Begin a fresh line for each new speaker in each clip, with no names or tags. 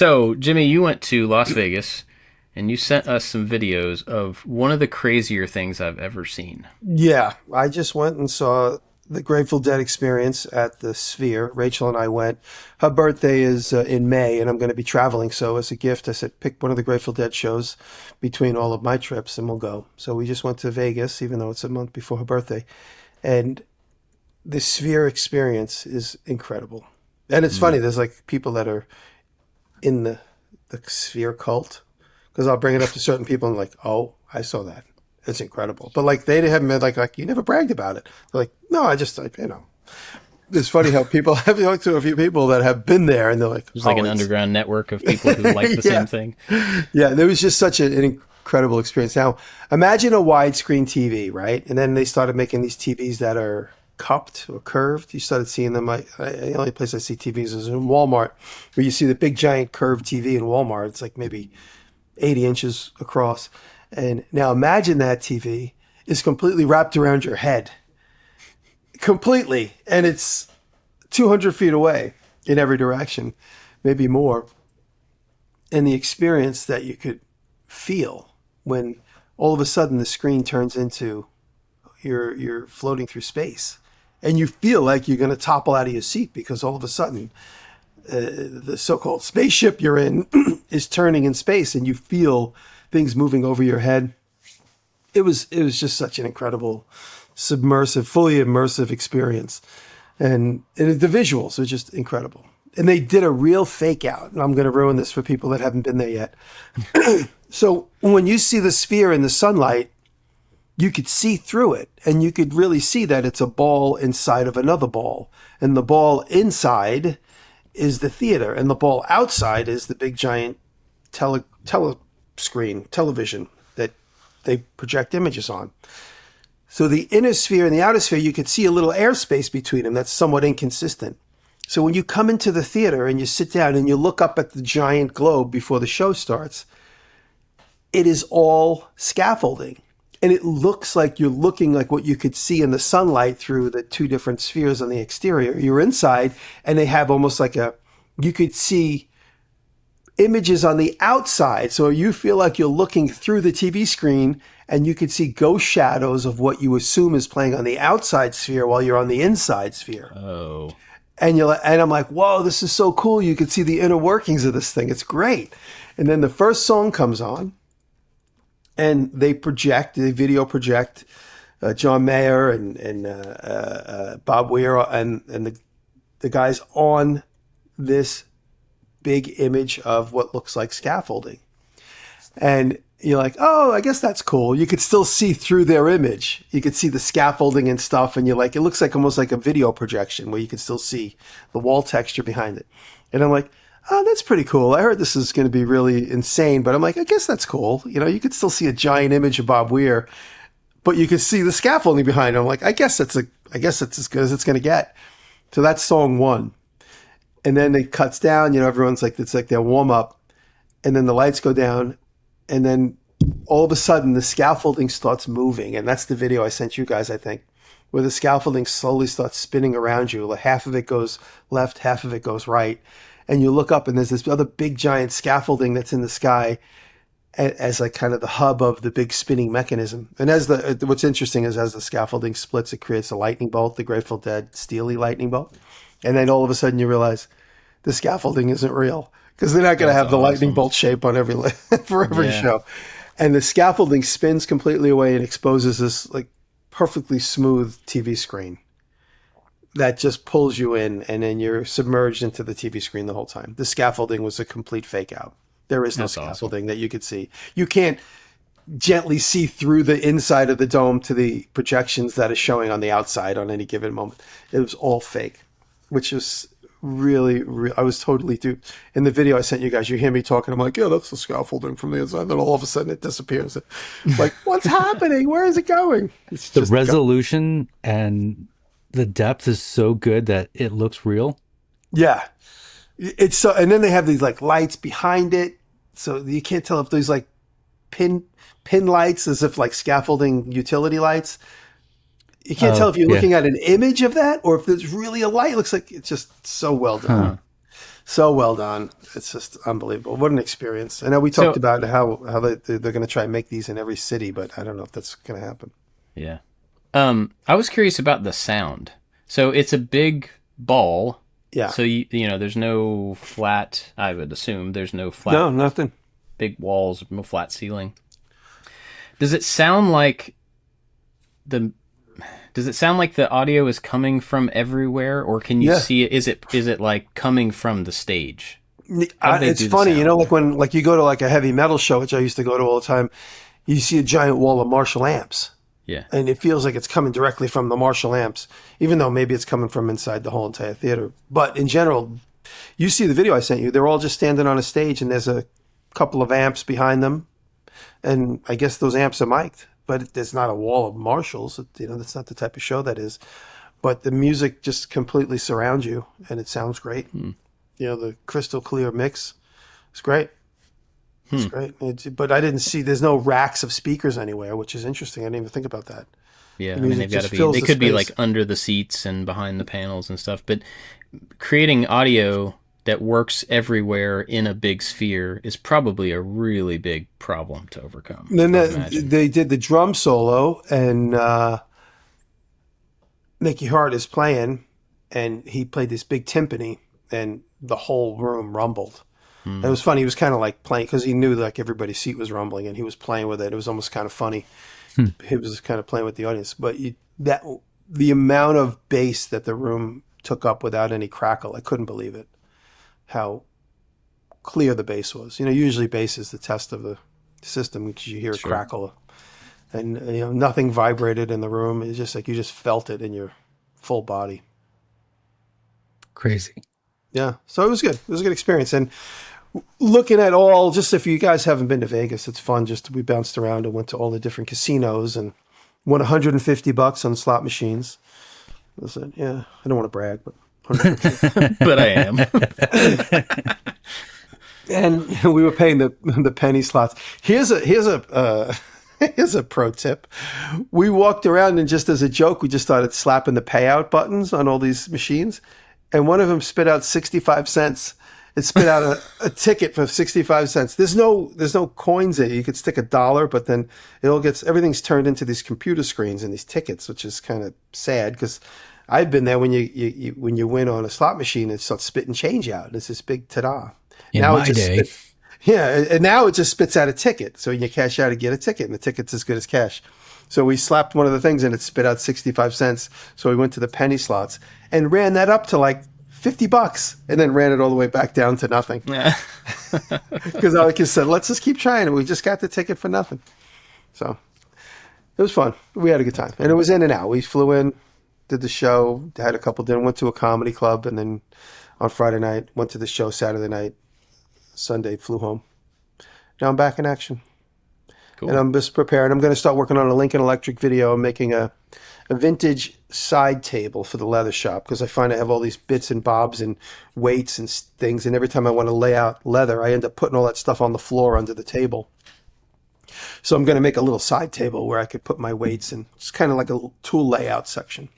So, Jimmy, you went to Las Vegas and you sent us some videos of one of the crazier things I've ever seen.
Yeah, I just went and saw the Grateful Dead experience at the Sphere. Rachel and I went. Her birthday is in May, and I'm going to be traveling. So as a gift, I said, pick one of the Grateful Dead shows between all of my trips, and we'll go. So we just went to Vegas, even though it's a month before her birthday. And the Sphere experience is incredible. And it's funny, there's like people that are in the Sphere cult, because I'll bring it up to certain people and like, oh, I saw that. It's incredible. But like they haven't been like you never bragged about it. They're like, no, I just like, it's funny how people have talked to a few people that have been there and they're like,
There's like an underground network of people who like the same thing.
Yeah, there was just such an incredible experience. Now, imagine a widescreen TV, right? And then they started making these TVs that are cupped or curved. You started seeing them. The only place I see TVs is in Walmart, where you see the big giant curved TV in Walmart. It's like maybe 80 inches across. And now imagine that TV is completely wrapped around your head. Completely. And it's 200 feet away in every direction, maybe more. And the experience that you could feel when all of a sudden the screen turns into you're floating through space. And you feel like you're going to topple out of your seat because all of a sudden the so-called spaceship you're in is turning in space and you feel things moving over your head. It was just such an incredible, submersive, fully immersive experience. And the visuals are just incredible. And they did a real fake out. And I'm going to ruin this for people that haven't been there yet. So when you see the Sphere in the sunlight, you could see through it. And you could really see that it's a ball inside of another ball. And the ball inside is the theater. And the ball outside is the big giant television that they project images on. So the inner sphere and the outer sphere, you could see a little airspace between them that's somewhat inconsistent. So when you come into the theater and you sit down and you look up at the giant globe before the show starts, it is all scaffolding. And it looks like you're looking like what you could see in the sunlight through the two different spheres on the exterior. You're inside and they have almost like you could see images on the outside. So you feel like you're looking through the TV screen and you could see ghost shadows of what you assume is playing on the outside sphere while you're on the inside sphere.
Oh.
And I'm like, whoa, this is so cool. You could see the inner workings of this thing. It's great. And then the first song comes on and they video project John Mayer and Bob Weir and the guys on this big image of what looks like scaffolding. And you're like, oh, I guess that's cool. You could still see through their image. You could see the scaffolding and stuff. And you're like, it looks like almost like a video projection where you can still see the wall texture behind it. And I'm like, oh, that's pretty cool. I heard this is going to be really insane, but I'm like, I guess that's cool. You could still see a giant image of Bob Weir, but you could see the scaffolding behind him. I'm like, I guess it's as good as it's going to get. So that's song one. And then it cuts down, everyone's like, it's like their warm up. And then the lights go down. And then all of a sudden the scaffolding starts moving. And that's the video I sent you guys, I think, where the scaffolding slowly starts spinning around you. Like half of it goes left, half of it goes right. And you look up and there's this other big giant scaffolding that's in the sky as like kind of the hub of the big spinning mechanism. And what's interesting is as the scaffolding splits, it creates a lightning bolt, the Grateful Dead steely lightning bolt. And then all of a sudden you realize the scaffolding isn't real because they're not going to have the lightning bolt shape on for every show. And the scaffolding spins completely away and exposes this like perfectly smooth TV screen that just pulls you in, and then you're submerged into the TV screen the whole time. The scaffolding was a complete fake out. There is no scaffolding that you could see. You can't gently see through the inside of the dome to the projections that is showing on the outside on any given moment. It was all fake, which is really, I was totally duped. In the video I sent you guys, you hear me talking. I'm like, yeah, that's the scaffolding from the inside. Then all of a sudden it disappears. Like, what's happening? Where is it going? It's
the resolution and the depth is so good that it looks real.
Yeah. It's so, and then they have these like lights behind it. So you can't tell if there's like pin lights as if like scaffolding utility lights. You can't tell if you're looking at an image of that or if there's really a light. It looks like it's just so well done. So well done. It's just unbelievable. What an experience. I know we talked
So
about how they're going to try and make these in every city, but I don't know if that's going to happen.
yeah. I was curious about the sound. So it's a big ball.
Yeah.
So you know, there's no flat. I would assume there's no flat
No, nothing.
big walls, no flat ceiling. Does it sound like the Does it sound like the audio is coming from everywhere, or can you
Yeah.
see it? Is it like coming from the stage? How do they
It's
do the
funny,
sound?
like when you go to like a heavy metal show, which I used to go to all the time, you see a giant wall of Marshall amps.
Yeah.
And it feels like it's coming directly from the Marshall amps, even though maybe it's coming from inside the whole entire theater. But in general, you see the video I sent you, they're all just standing on a stage and there's a couple of amps behind them. And I guess those amps are mic'd, but there's not a wall of Marshalls. That's not the type of show that is. But the music just completely surrounds you and it sounds great. The crystal clear mix. It's great. It's great. But I didn't see, there's no racks of speakers anywhere, which is interesting. I didn't even think about that.
Yeah,
The
I mean
music
they've got to
just
be.
fills
They
the
could be
space.
like under the seats and behind the panels and stuff. But creating audio that works everywhere in a big sphere is probably a really big problem to overcome.
And then
I would imagine.
they did the drum solo, and Mickey Hart is playing, and he played this big timpani, and the whole room rumbled. And it was funny. He was kind of like playing because he knew like everybody's seat was rumbling, and he was playing with it. It was almost kind of funny. He was kind of playing with the audience, but the amount of bass that the room took up without any crackle, I couldn't believe it. How clear the bass was. Usually bass is the test of the system because you hear a
Sure.
crackle, and nothing vibrated in the room. It's just like you just felt it in your full body.
Crazy.
Yeah, so it was good. It was a good experience, and looking at all, just if you guys haven't been to Vegas, it's fun. We bounced around and went to all the different casinos and won $150 on slot machines. Listen, yeah, I don't want to brag, but 150.
But I am.
And we were paying the penny slots. Here's a here's a pro tip. We walked around and just as a joke, we just started slapping the payout buttons on all these machines, and one of them spit out 65 cents. It spit out a ticket for 65 cents. There's no coins there. You could stick $1, but then everything's turned into these computer screens and these tickets, which is kind of sad because I've been there when you win on a slot machine, it starts spitting change out. It's this big ta-da.
In
Now
my day,
Yeah, and now it just spits out a ticket. So you cash out and get a ticket, and the ticket's as good as cash. So we slapped one of the things and it spit out 65 cents. So we went to the penny slots and ran that up to like $50 and then ran it all the way back down to nothing. Because I just said, let's just keep trying it. We just got the ticket for nothing. So it was fun. We had a good time. And it was in and out. We flew in, did the show, had a couple dinner, went to a comedy club, and then on Friday night, went to the show Saturday night. Sunday, flew home. Now I'm back in action.
Cool.
And I'm just preparing. I'm going to start working on a Lincoln Electric video. I'm making a vintage side table for the leather shop because I find I have all these bits and bobs and weights and things. And every time I want to lay out leather, I end up putting all that stuff on the floor under the table. So I'm going to make a little side table where I could put my weights and it's kind of like a little tool layout section.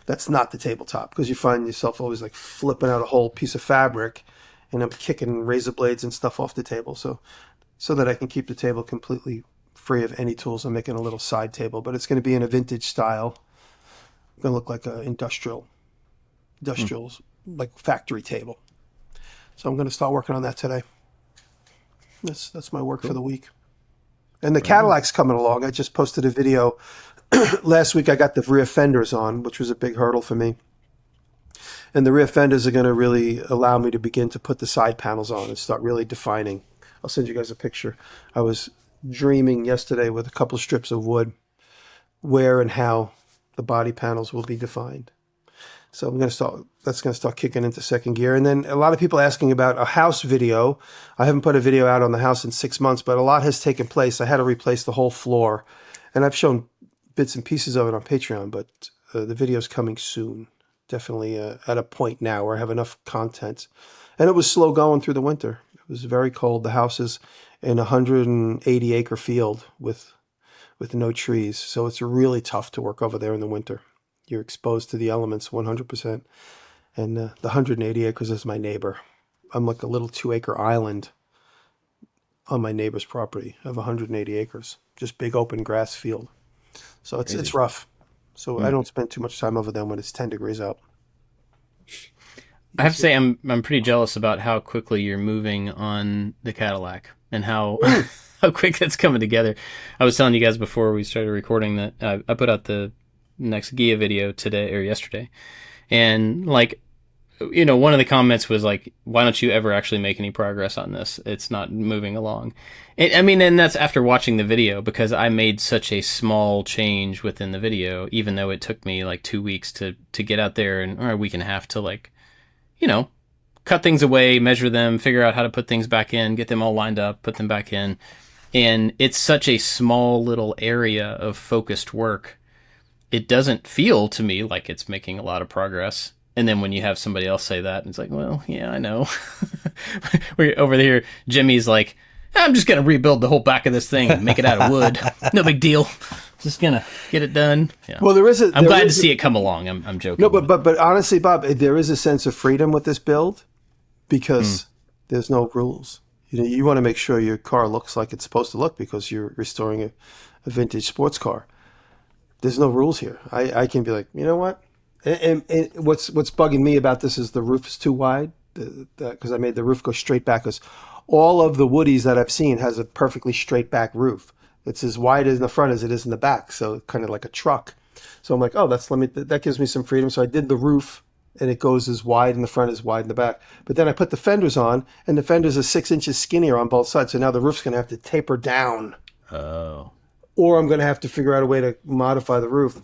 That's not the tabletop because you find yourself always like flipping out a whole piece of fabric and I'm kicking razor blades and stuff off the table. So that I can keep the table completely free of any tools. I'm making a little side table, but it's going to be in a vintage style. It's going to look like an industrial, like factory table. So I'm going to start working on that today. That's my work for the week. And the Cadillac's coming along. I just posted a video last week. I got the rear fenders on, which was a big hurdle for me. And the rear fenders are going to really allow me to begin to put the side panels on and start really defining. I'll send you guys a picture. I was dreaming yesterday with a couple of strips of wood where and how the body panels will be defined. So that's going to start kicking into second gear. And then a lot of people asking about a house video. I haven't put a video out on the house in 6 months, but a lot has taken place. I had to replace the whole floor. And I've shown bits and pieces of it on Patreon, but the video's coming soon. Definitely at a point now where I have enough content. And it was slow going through the winter. It was very cold. The house is in a 180-acre field with no trees. So it's really tough to work over there in the winter. You're exposed to the elements 100%. And the 180 acres is my neighbor. I'm like a little 2-acre island on my neighbor's property. I have 180 acres, just big open grass field. So it's rough. So I don't spend too much time over there when it's 10 degrees out.
I have to say, I'm pretty jealous about how quickly you're moving on the Cadillac and how how quick that's coming together. I was telling you guys before we started recording that I put out the next Gia video today or yesterday, and like, you know, one of the comments was like, "Why don't you ever actually make any progress on this? It's not moving along." I mean, and that's after watching the video, because I made such a small change within the video, even though it took me like 2 weeks to get out there, and or a week and a half to, like, you know, cut things away, measure them, figure out how to put things back in, get them all lined up, put them back in. And it's such a small little area of focused work. It doesn't feel to me like it's making a lot of progress. And then when you have somebody else say that, it's like, well, yeah, I know. We're over here, Jimmy's like, I'm just going to rebuild the whole back of this thing and make it out of wood. No big deal. Just gonna get it done. Yeah.
Well, I'm
glad to see it come along. I'm joking.
No, but honestly, Bob, there is a sense of freedom with this build because there's no rules. You know, you want to make sure your car looks like it's supposed to look because you're restoring a vintage sports car. There's no rules here. I can be like, you know what? And what's bugging me about this is the roof is too wide because I made the roof go straight back. Because all of the Woodies that I've seen has a perfectly straight back roof. It's as wide in the front as it is in the back, so kind of like a truck. So I'm like, oh, that gives me some freedom. So I did the roof, and it goes as wide in the front as wide in the back. But then I put the fenders on, and the fenders are 6 inches skinnier on both sides. So now the roof's going to have to taper down.
Oh.
Or I'm going to have to figure out a way to modify the roof.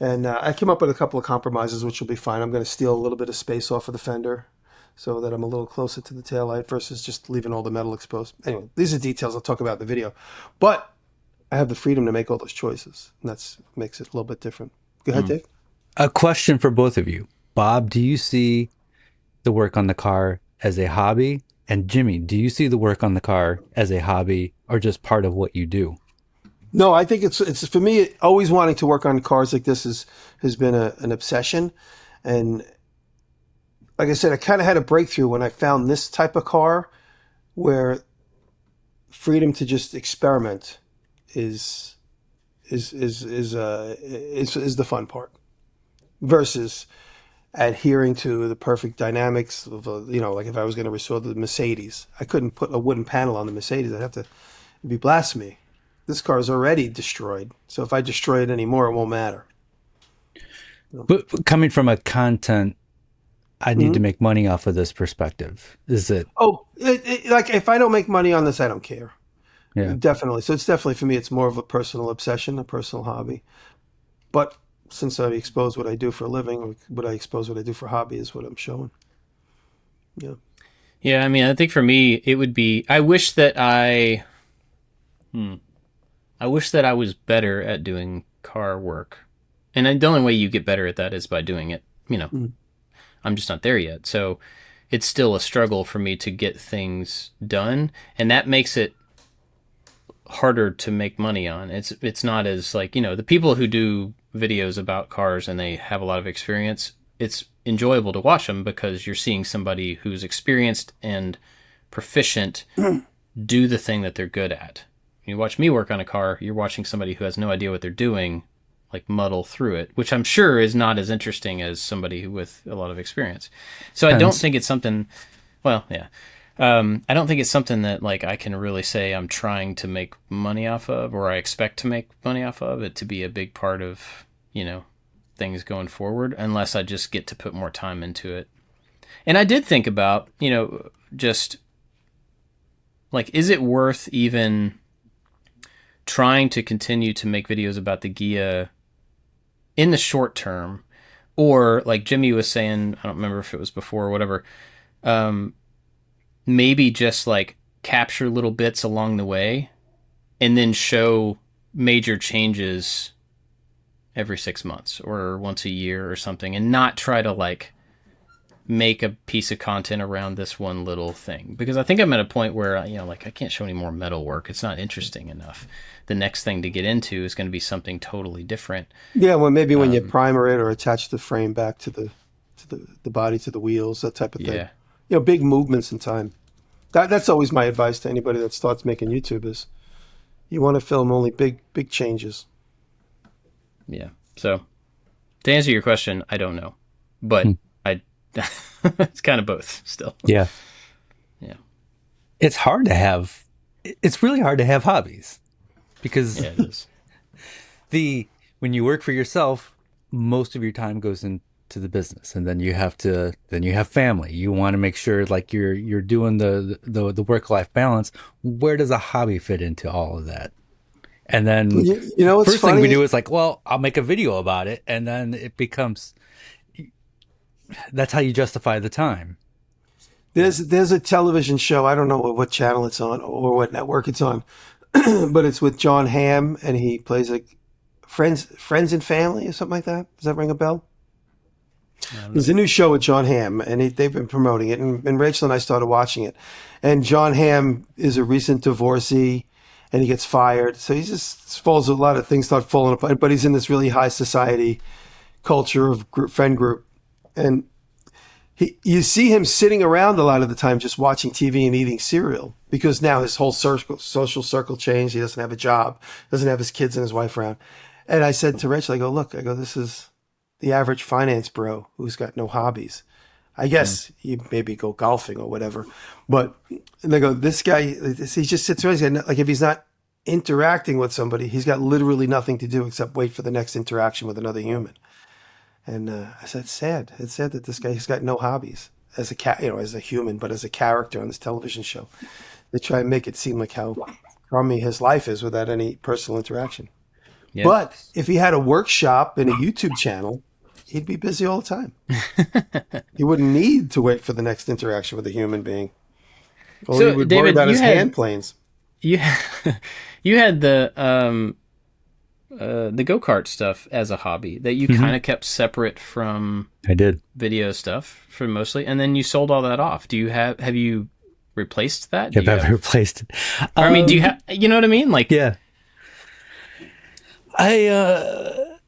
And I came up with a couple of compromises, which will be fine. I'm going to steal a little bit of space off of the fender so that I'm a little closer to the taillight versus just leaving all the metal exposed. Anyway, these are details I'll talk about in the video. But I have the freedom to make all those choices. And that makes it a little bit different. Go ahead, Dave.
A question for both of you. Bob, do you see the work on the car as a hobby? And Jimmy, do you see the work on the car as a hobby or just part of what you do?
No, I think it's for me, always wanting to work on cars like this has been an obsession. And like I said, I kind of had a breakthrough when I found this type of car where freedom to just experiment is the fun part versus adhering to the perfect dynamics of like if I was going to restore the Mercedes, I couldn't put a wooden panel on the Mercedes. It'd be blasphemy. This car is already destroyed, so if I destroy it anymore, it won't matter.
But coming from a content, I need to make money off of this perspective, is it?
Oh, like if I don't make money on this, I don't care.
Yeah,
definitely. So it's definitely for me. It's more of a personal obsession, a personal hobby. But since I expose what I do for a living, or what I expose what I do for hobby is what I'm showing. Yeah.
Yeah, I mean, I think for me, it would be. I wish that I was better at doing car work, and the only way you get better at that is by doing it. You know, I'm just not there yet, so it's still a struggle for me to get things done, and that makes it harder to make money on. It's not as like, the people who do videos about cars and they have a lot of experience, it's enjoyable to watch them because you're seeing somebody who's experienced and proficient do the thing that they're good at. You watch me work on a car, you're watching somebody who has no idea what they're doing, like muddle through it, which I'm sure is not as interesting as somebody with a lot of experience. So I don't think it's something, well, yeah. I don't think it's something that like I can really say I'm trying to make money off of, or I expect to make money off of it to be a big part of, things going forward, unless I just get to put more time into it. And I did think about, just like, is it worth even trying to continue to make videos about the Gia in the short term? Or like Jimmy was saying, I don't remember if it was before or whatever, maybe just like capture little bits along the way and then show major changes every 6 months or once a year or something, and not try to like make a piece of content around this one little thing. Because I think I'm at a point where, like I can't show any more metal work. It's not interesting enough. The next thing to get into is going to be something totally different.
Yeah, well, maybe when you primer it or attach the frame back to the body, to the wheels, that type of thing. big movements in time. That's always my advice to anybody that starts making YouTube is you want to film only big changes.
Yeah. So to answer your question, I don't know, but I it's kind of both still.
Yeah.
Yeah.
It's hard to have. It's really hard to have hobbies because
Yeah, it is.
when you work for yourself, most of your time goes into the business, and then you have family. You want to make sure like you're doing the work life balance. Where does a hobby fit into all of that? And then
What's
first thing we
funny?
do is like, well, I'll make a video about it, and then it becomes that's how you justify the time.
There's a television show. I don't know what channel it's on or what network it's on, but it's with John Hamm, and he plays like Friends and Family or something like that. Does that ring a bell? There's a new show with John Hamm, and they've been promoting it, and Rachel and I started watching it. And John Hamm is a recent divorcee, and he gets fired, so he just falls. A lot of things start falling apart. But he's in this really high society culture of friend group, and you see him sitting around a lot of the time just watching TV and eating cereal because now his whole social circle changed. He doesn't have a job, doesn't have his kids and his wife around. And I said to Rachel, this is the average finance bro who's got no hobbies. I guess you maybe go golfing or whatever. But and they go, this guy, he just sits around. Like if he's not interacting with somebody, he's got literally nothing to do except wait for the next interaction with another human. And I said, it's sad. It's sad that this guy has got no hobbies as as a human, but as a character on this television show. They try and make it seem like how crummy his life is without any personal interaction. Yeah. But if he had a workshop and a YouTube channel, he'd be busy all the time. He wouldn't need to wait for the next interaction with a human being. Well, so, he would David, worry about his hand planes.
You had the go-kart stuff as a hobby that you kind of kept separate from
I did
video stuff for mostly, and then you sold all that off. Have you replaced that?
Yep, I've replaced it.
I mean, do you have, you know what I mean? Like,
yeah, I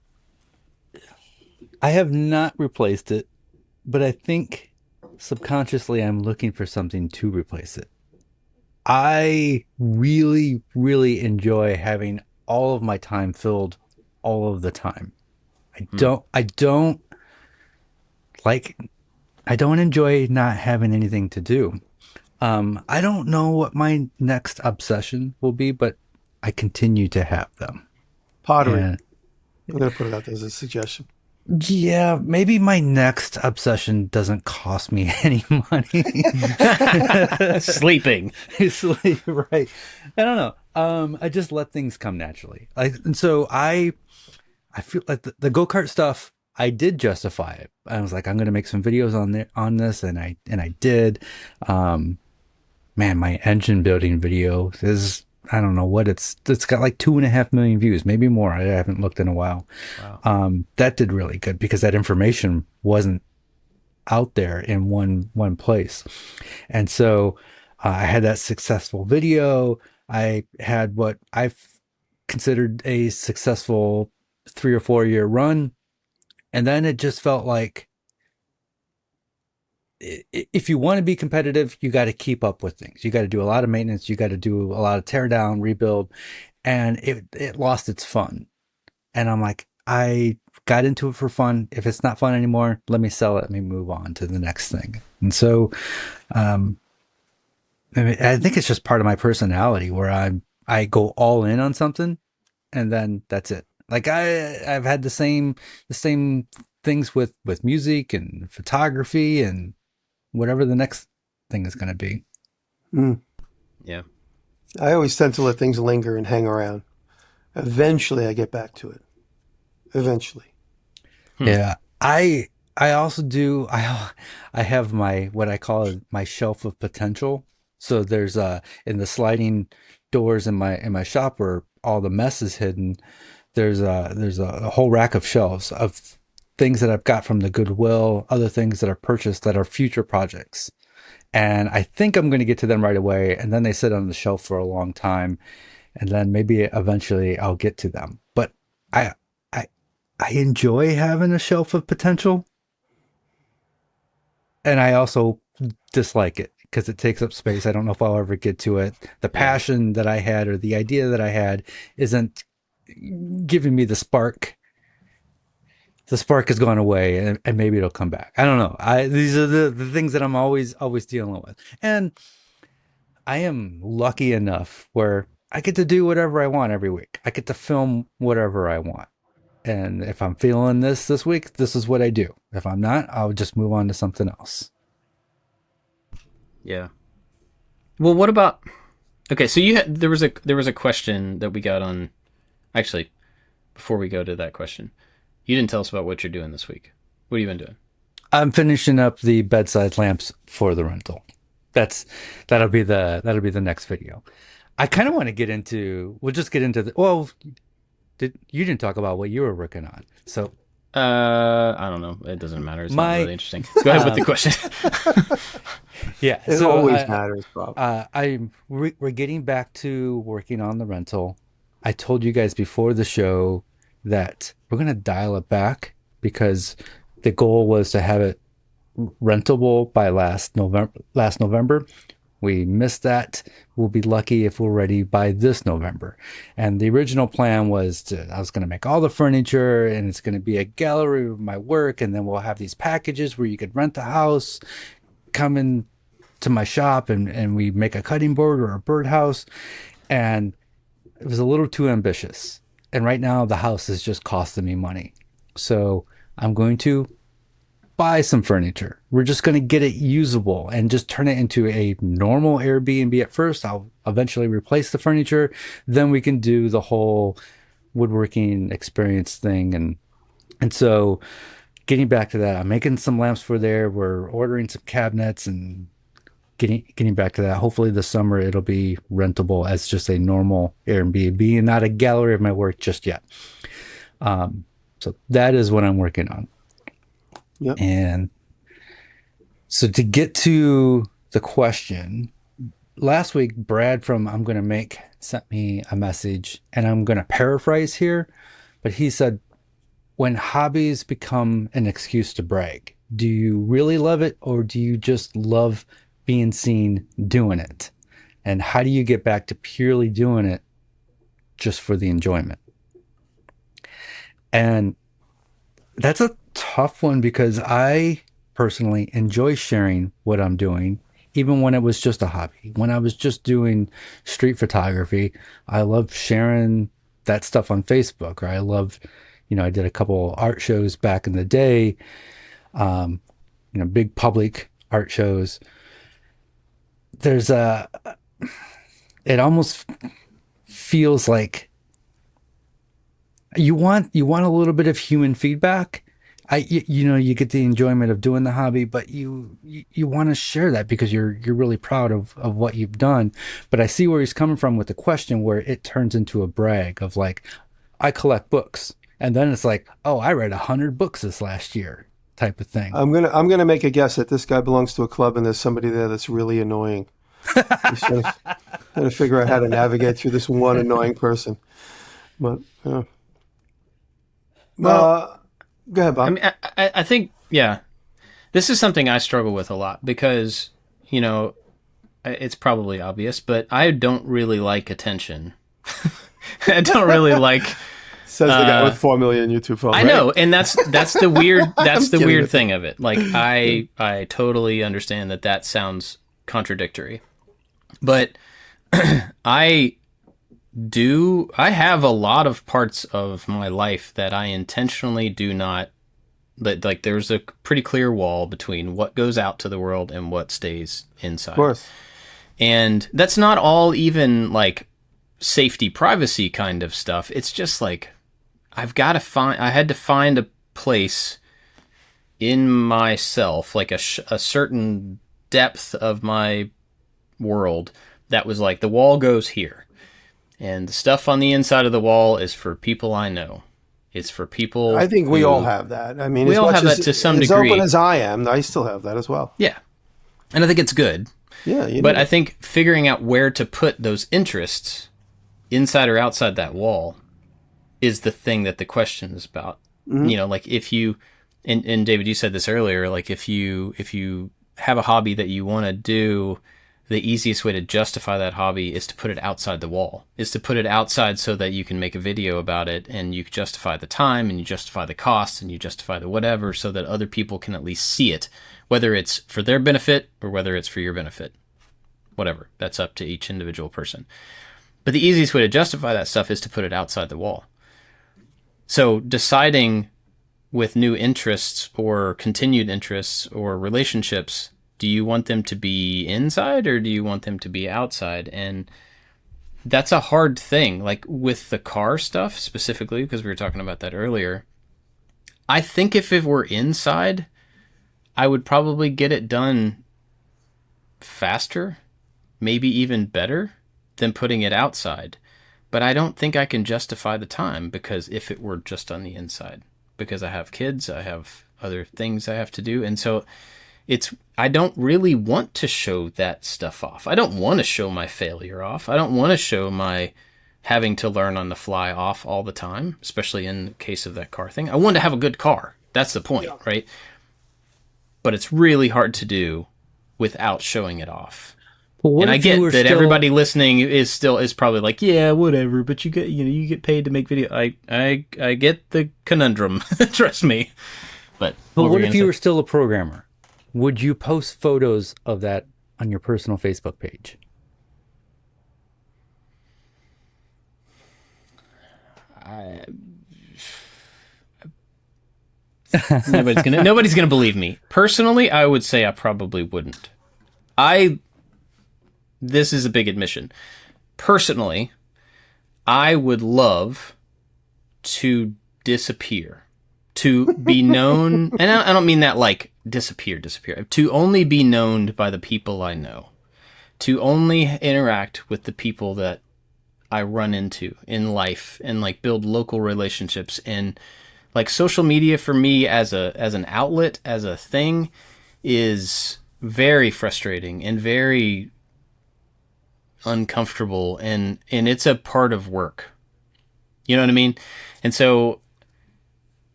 have not replaced it, but I think subconsciously I'm looking for something to replace it. I really, really enjoy having all of my time filled all of the time. I don't enjoy not having anything to do. I don't know what my next obsession will be, but I continue to have them.
Pottery. I'm going to put it out there as a suggestion.
Yeah, maybe my next obsession doesn't cost me any money.
Sleeping.
Sleep, right. I don't know. I just let things come naturally. And so I feel like the go-kart stuff, I did justify it. I was like, I'm going to make some videos on this, and I did. Man, my engine building video is, I don't know what it's got like 2.5 million views, maybe more. I haven't looked in a while. Wow. That did really good because that information wasn't out there in one place. And so I had that successful video. I had what I've considered a successful 3 or 4 year run. And then it just felt like if you want to be competitive, you got to keep up with things. You got to do a lot of maintenance. You got to do a lot of tear down, rebuild, and it lost its fun. And I'm like, I got into it for fun. If it's not fun anymore, let me sell it. Let me move on to the next thing. And so, I think it's just part of my personality where I go all in on something, and then that's it. Like I've had the same things with music and photography and whatever the next thing is going to be.
Yeah.
I always tend to let things linger and hang around. Eventually I get back to it. Eventually.
Yeah. I also do. I have what I call my shelf of potential. So there's in the sliding doors in my shop where all the mess is hidden. There's a whole rack of shelves of things that I've got from the Goodwill, other things that I've purchased that are future projects. And I think I'm going to get to them right away. And then they sit on the shelf for a long time. And then maybe eventually I'll get to them. But I enjoy having a shelf of potential. And I also dislike it because it takes up space. I don't know if I'll ever get to it. The passion that I had or the idea that I had isn't giving me the spark. The spark has gone away, and maybe it'll come back. I don't know. These are the things that I'm always dealing with. And I am lucky enough where I get to do whatever I want every week. I get to film whatever I want. And if I'm feeling this week, this is what I do. If I'm not, I'll just move on to something else.
Yeah. Well, what about? Okay, so there was a question that we got on. Actually, before we go to that question, you didn't tell us about what you're doing this week. What have you been doing?
I'm finishing up the bedside lamps for the rental. That'll be the next video. I kind of want to get into. We'll just get into the. Well, you didn't talk about what you were working on, so.
I don't know. It doesn't matter. It's not really interesting. Go ahead with the question.
Yeah,
it always matters, Bob.
We're getting back to working on the rental. I told you guys before the show that we're gonna dial it back because the goal was to have it rentable by last November. We missed that. We'll be lucky if we're ready by this November. And the original plan was I was going to make all the furniture and it's going to be a gallery of my work. And then we'll have these packages where you could rent the house, come in to my shop and we make a cutting board or a birdhouse. And it was a little too ambitious. And right now the house is just costing me money. So I'm going to buy some furniture. We're just going to get it usable and just turn it into a normal Airbnb at first. I'll eventually replace the furniture. Then we can do the whole woodworking experience thing. And so getting back to that, I'm making some lamps for there. We're ordering some cabinets and getting back to that. Hopefully this summer it'll be rentable as just a normal Airbnb and not a gallery of my work just yet. So that is what I'm working on.
Yep.
And so to get to the question, last week, Brad from I'm Gonna Make sent me a message, and I'm going to paraphrase here, but he said, when hobbies become an excuse to brag, do you really love it or do you just love being seen doing it? And how do you get back to purely doing it just for the enjoyment? And that's a tough one because I personally enjoy sharing what I'm doing, even when it was just a hobby. When I was just doing street photography, I love sharing that stuff on Facebook, or I love, I did a couple art shows back in the day, big public art shows. It almost feels like you want a little bit of human feedback. You get the enjoyment of doing the hobby, but you want to share that because you're really proud of what you've done. But I see where he's coming from with the question where it turns into a brag of like, I collect books. And then it's like, oh, I read 100 books this last year type of thing.
I'm gonna make a guess that this guy belongs to a club and there's somebody there that's really annoying. He's trying to figure out how to navigate through this one annoying person. But go ahead, Bob.
I mean, I think, yeah, this is something I struggle with a lot because, it's probably obvious, but I don't really like attention. I don't really like.
Says the guy with 4 million YouTube followers.
I know, and that's the weird thing of it. Like I totally understand that sounds contradictory, but I have a lot of parts of my life that I intentionally do not. Like there's a pretty clear wall between what goes out to the world and what stays inside.
Of course,
and that's not all even like safety, privacy kind of stuff. It's just like. I had to find a place in myself, like a certain depth of my world that was like the wall goes here. And the stuff on the inside of the wall is for people I know. It's for people.
I think we all have that. I mean,
we all have that to some degree.
As open as I am, I still have that as well.
Yeah. And I think it's good.
Yeah.
But I think figuring out where to put those interests inside or outside that wall is the thing that the question is about. Mm-hmm. Like if you, and David, you said this earlier, like if you have a hobby that you want to do, the easiest way to justify that hobby is to put it outside the wall, is to put it outside so that you can make a video about it and you justify the time and you justify the costs and you justify the whatever so that other people can at least see it, whether it's for their benefit or whether it's for your benefit. Whatever. That's up to each individual person. But the easiest way to justify that stuff is to put it outside the wall. So deciding with new interests or continued interests or relationships, do you want them to be inside or do you want them to be outside? And that's a hard thing. Like with the car stuff specifically, because we were talking about that earlier, I think if it were inside, I would probably get it done faster, maybe even better than putting it outside. But I don't think I can justify the time, because if it were just on the inside, because I have kids, I have other things I have to do. And so I don't really want to show that stuff off. I don't want to show my failure off. I don't want to show my having to learn on the fly off all the time, especially in the case of that car thing. I want to have a good car. That's the point, right? But it's really hard to do without showing it off.
Well,
and I get that everybody listening is probably like, yeah, whatever, but you get paid to make video. I get the conundrum. Trust me. But
what if you were still a programmer? Would you post photos of that on your personal Facebook page?
Nobody's gonna believe me. Personally, I would say I probably wouldn't. This is a big admission. Personally, I would love to disappear, to be known, and I don't mean that like disappear, to only be known by the people I know, to only interact with the people that I run into in life, and like build local relationships. And like social media for me as an outlet, as a thing, is very frustrating and very uncomfortable, and it's a part of work. You know what I mean? And so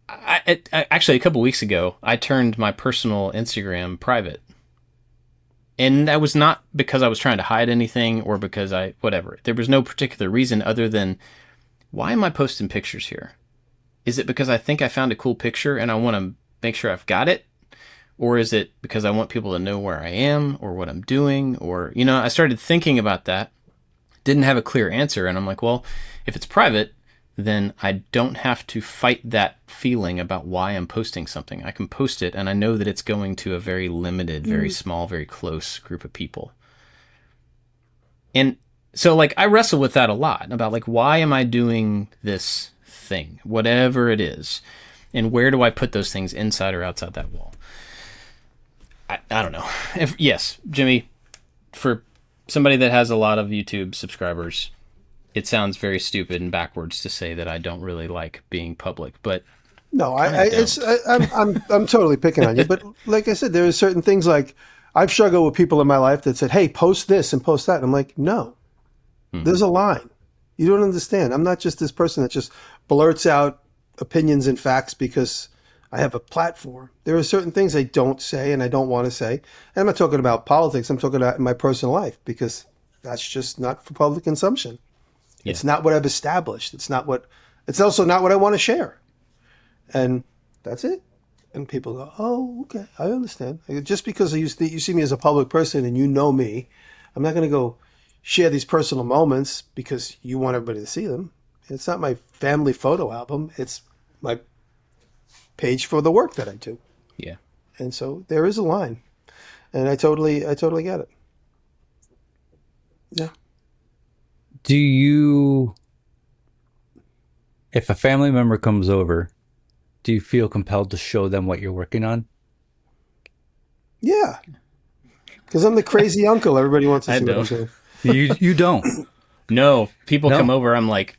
I actually a couple weeks ago, I turned my personal Instagram private. And that was not because I was trying to hide anything or because whatever. There was no particular reason other than, why am I posting pictures here? Is it because I think I found a cool picture and I want to make sure I've got it? Or is it because I want people to know where I am or what I'm doing? Or, I started thinking about that. Didn't have a clear answer. And I'm like, well, if it's private, then I don't have to fight that feeling about why I'm posting something. I can post it and I know that it's going to a very limited, very small, very close group of people. And so like I wrestle with that a lot about like, why am I doing this thing, whatever it is, and where do I put those things inside or outside that wall? I don't know. Yes, Jimmy, for somebody that has a lot of YouTube subscribers, it sounds very stupid and backwards to say that I don't really like being public, but
no, I'm totally picking on you. But like I said, there are certain things like I've struggled with people in my life that said, "Hey, post this and post that." And I'm like, no, there's a line. You don't understand. I'm not just this person that just blurts out opinions and facts because I have a platform. There are certain things I don't say and I don't want to say. And I'm not talking about politics. I'm talking about my personal life, because that's just not for public consumption. Yeah. It's not what I've established. It's also not what I want to share. And that's it. And people go, oh, okay, I understand. Just because you see me as a public person and you know me, I'm not going to go share these personal moments because you want everybody to see them. It's not my family photo album. It's my page for the work that I do.
Yeah.
And so there is a line. And I totally get it. Yeah.
Do you, if a family member comes over, do you feel compelled to show them what you're working on?
Yeah. Because I'm the crazy uncle everybody wants to see what I'm doing.
You don't.
No, people come over. I'm like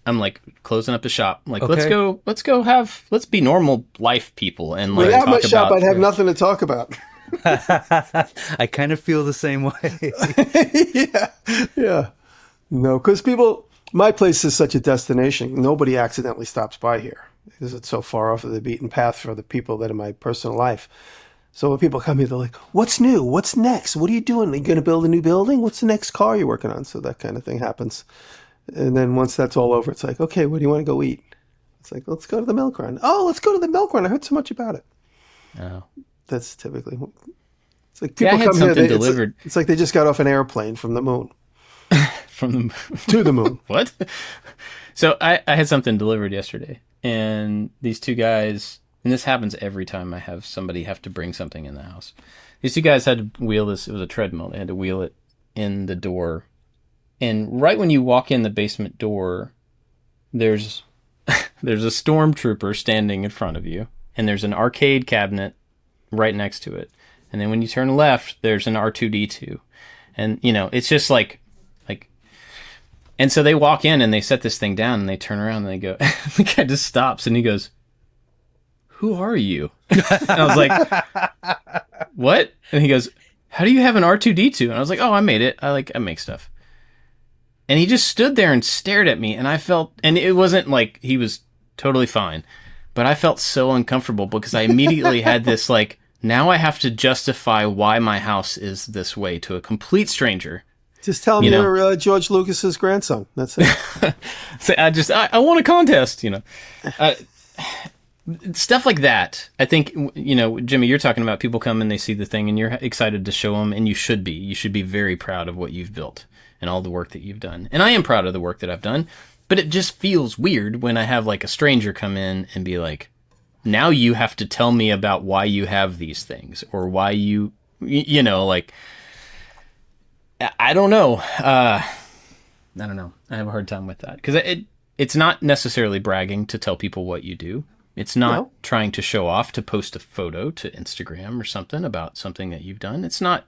closing up the shop. I'm like, okay. let's be normal life people. And like,
without my shop, I'd have nothing to talk about.
I kind of feel the same
way. Yeah. No, because my place is such a destination. Nobody accidentally stops by here because it's so far off of the beaten path for the people that are my personal life. So when people come here, they're like, "What's new? What's next? What are you doing? Are you going to build a new building? What's the next car you're working on?" So that kind of thing happens. And then once that's all over, it's like, "Okay, where do you want to go eat?" It's like, "Let's go to the milk run." "Oh, let's go to the milk run. I heard so much about it."
Oh.
That's typically. It's like people
I had
come here.
something delivered.
It's like they just got off an airplane from the moon
From the
to the moon.
What? So I had something delivered yesterday, and these two guys, and this happens every time I have somebody have to bring something in the house. These two guys had to wheel this. It was a treadmill. They had to wheel it in the door, and right when you walk in the basement door, there's there's a stormtrooper standing in front of you, and there's an arcade cabinet right next to it. And then when you turn left, there's an R2D2. And, it's just like, and so they walk in and they set this thing down and they turn around and they go, the guy just stops and he goes, "Who are you?" And I was like, "What?" And he goes, "How do you have an R2D2? And I was like, "Oh, I made it. I make stuff." And he just stood there and stared at me, and I felt, and it wasn't like he was totally fine, but I felt so uncomfortable because I immediately had this like, now I have to justify why my house is this way to a complete stranger.
Just tell him you're George Lucas's grandson. That's it.
So I won a contest, stuff like that. I think, Jimmy, you're talking about people come and they see the thing and you're excited to show them, and you should be. You should be very proud of what you've built and all the work that you've done. And I am proud of the work that I've done, but it just feels weird when I have like a stranger come in and be like, now you have to tell me about why you have these things, or why like, I don't know. I don't know. I have a hard time with that because it's not necessarily bragging to tell people what you do. It's not trying to show off to post a photo to Instagram or something about something that you've done. It's not,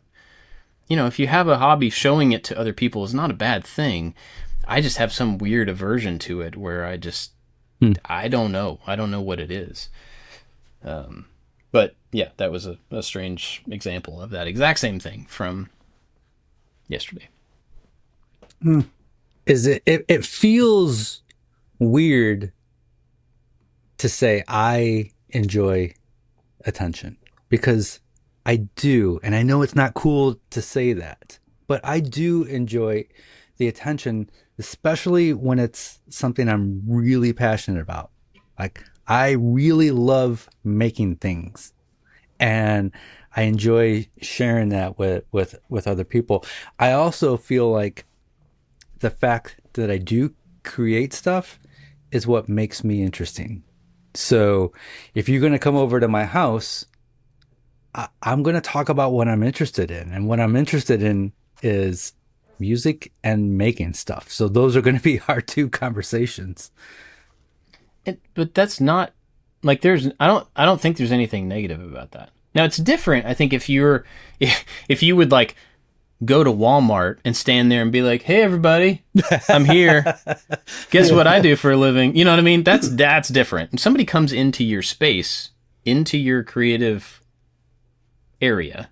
if you have a hobby, showing it to other people is not a bad thing. I just have some weird aversion to it where I just, I don't know. I don't know what it is. But yeah, that was a strange example of that exact same thing from yesterday.
Is it feels weird to say I enjoy attention, because I do, and I know it's not cool to say that, but I do enjoy the attention, especially when it's something I'm really passionate about. Like, I really love making things, and I enjoy sharing that with other people. I also feel like the fact that I do create stuff is what makes me interesting. So if you're going to come over to my house, I'm going to talk about what I'm interested in. And what I'm interested in is music and making stuff. So those are going to be our two conversations.
But that's not like I don't think there's anything negative about that. Now it's different. I think if you would like go to Walmart and stand there and be like, "Hey everybody, I'm here. Guess what I do for a living?" You know what I mean? That's different. If somebody comes into your space, into your creative area,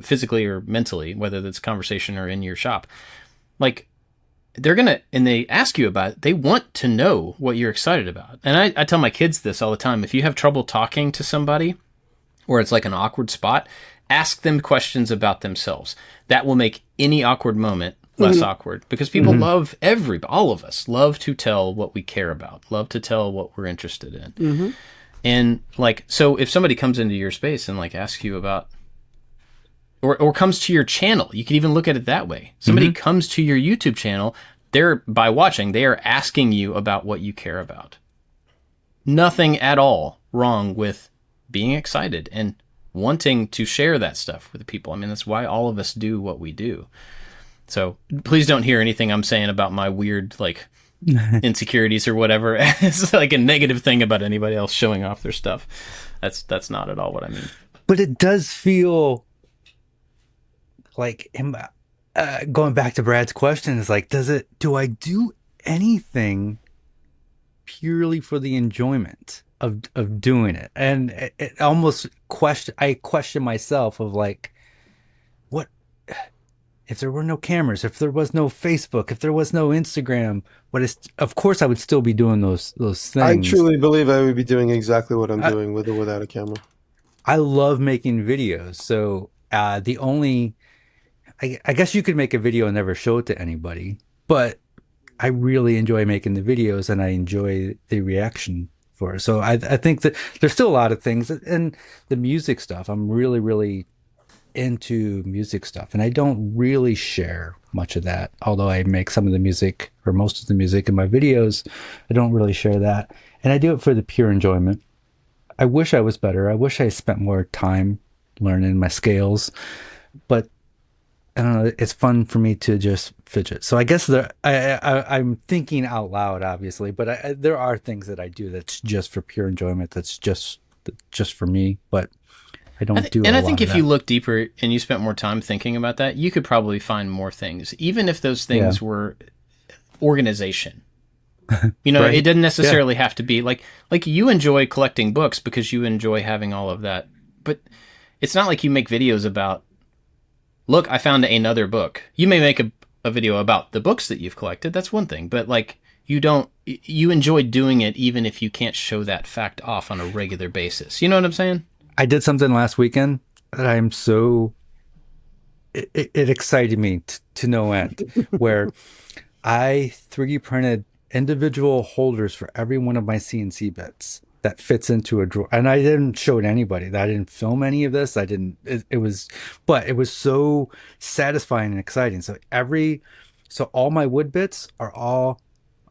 physically or mentally, whether that's conversation or in your shop, like, and they ask you about it, they want to know what you're excited about. And I tell my kids this all the time. If you have trouble talking to somebody, or it's like an awkward spot, ask them questions about themselves. That will make any awkward moment less awkward, because people love, all of us love to tell what we care about, love to tell what we're interested in. And like, so if somebody comes into your space and like asks you about, or comes to your channel, you can even look at it that way. Somebody comes to your YouTube channel, by watching, they are asking you about what you care about. Nothing at all wrong with being excited and wanting to share that stuff with the people. I mean, that's why all of us do what we do. So please don't hear anything I'm saying about my weird, like, insecurities or whatever. It's like a negative thing about anybody else showing off their stuff. That's not at all what I mean.
But it does feel like, going back to Brad's question, is like, do I do anything purely for the enjoyment of doing it? And it almost I question myself of like, what if there were no cameras, if there was no Facebook, if there was no Instagram? Of course I would still be doing those things.
I truly believe I would be doing exactly what I'm doing with or without a camera.
I love making videos. So the only, I guess you could make a video and never show it to anybody, but I really enjoy making the videos and I enjoy the reaction for it. So I think that there's still a lot of things, and the music stuff. I'm really, really into music stuff, and I don't really share much of that. Although I make some of the music or most of the music in my videos, I don't really share that, and I do it for the pure enjoyment. I wish I was better. I wish I spent more time learning my scales, but I don't know. It's fun for me to just fidget. So I guess I'm thinking out loud, obviously, but there are things that I do that's just for pure enjoyment. That's just for me. But I don't do.
And
a
I think
lot of
if
that.
you look deeper and you spent more time thinking about that, you could probably find more things, even if those things were organization. You know,
Right?
it doesn't
Yeah.
necessarily have to be like you enjoy collecting books because you enjoy having all of that. But it's not like you make videos about, look, I found another book. You may make a video about the books that you've collected. That's one thing. But like you enjoy doing it even if you can't show that fact off on a regular basis. You know what I'm saying?
I did something last weekend that I'm so it excited me to no end, where I 3D printed individual holders for every one of my CNC bits that fits into a drawer. And I didn't show it to anybody. I didn't film any of this. I didn't, it was, but it was so satisfying and exciting. So all my wood bits are all,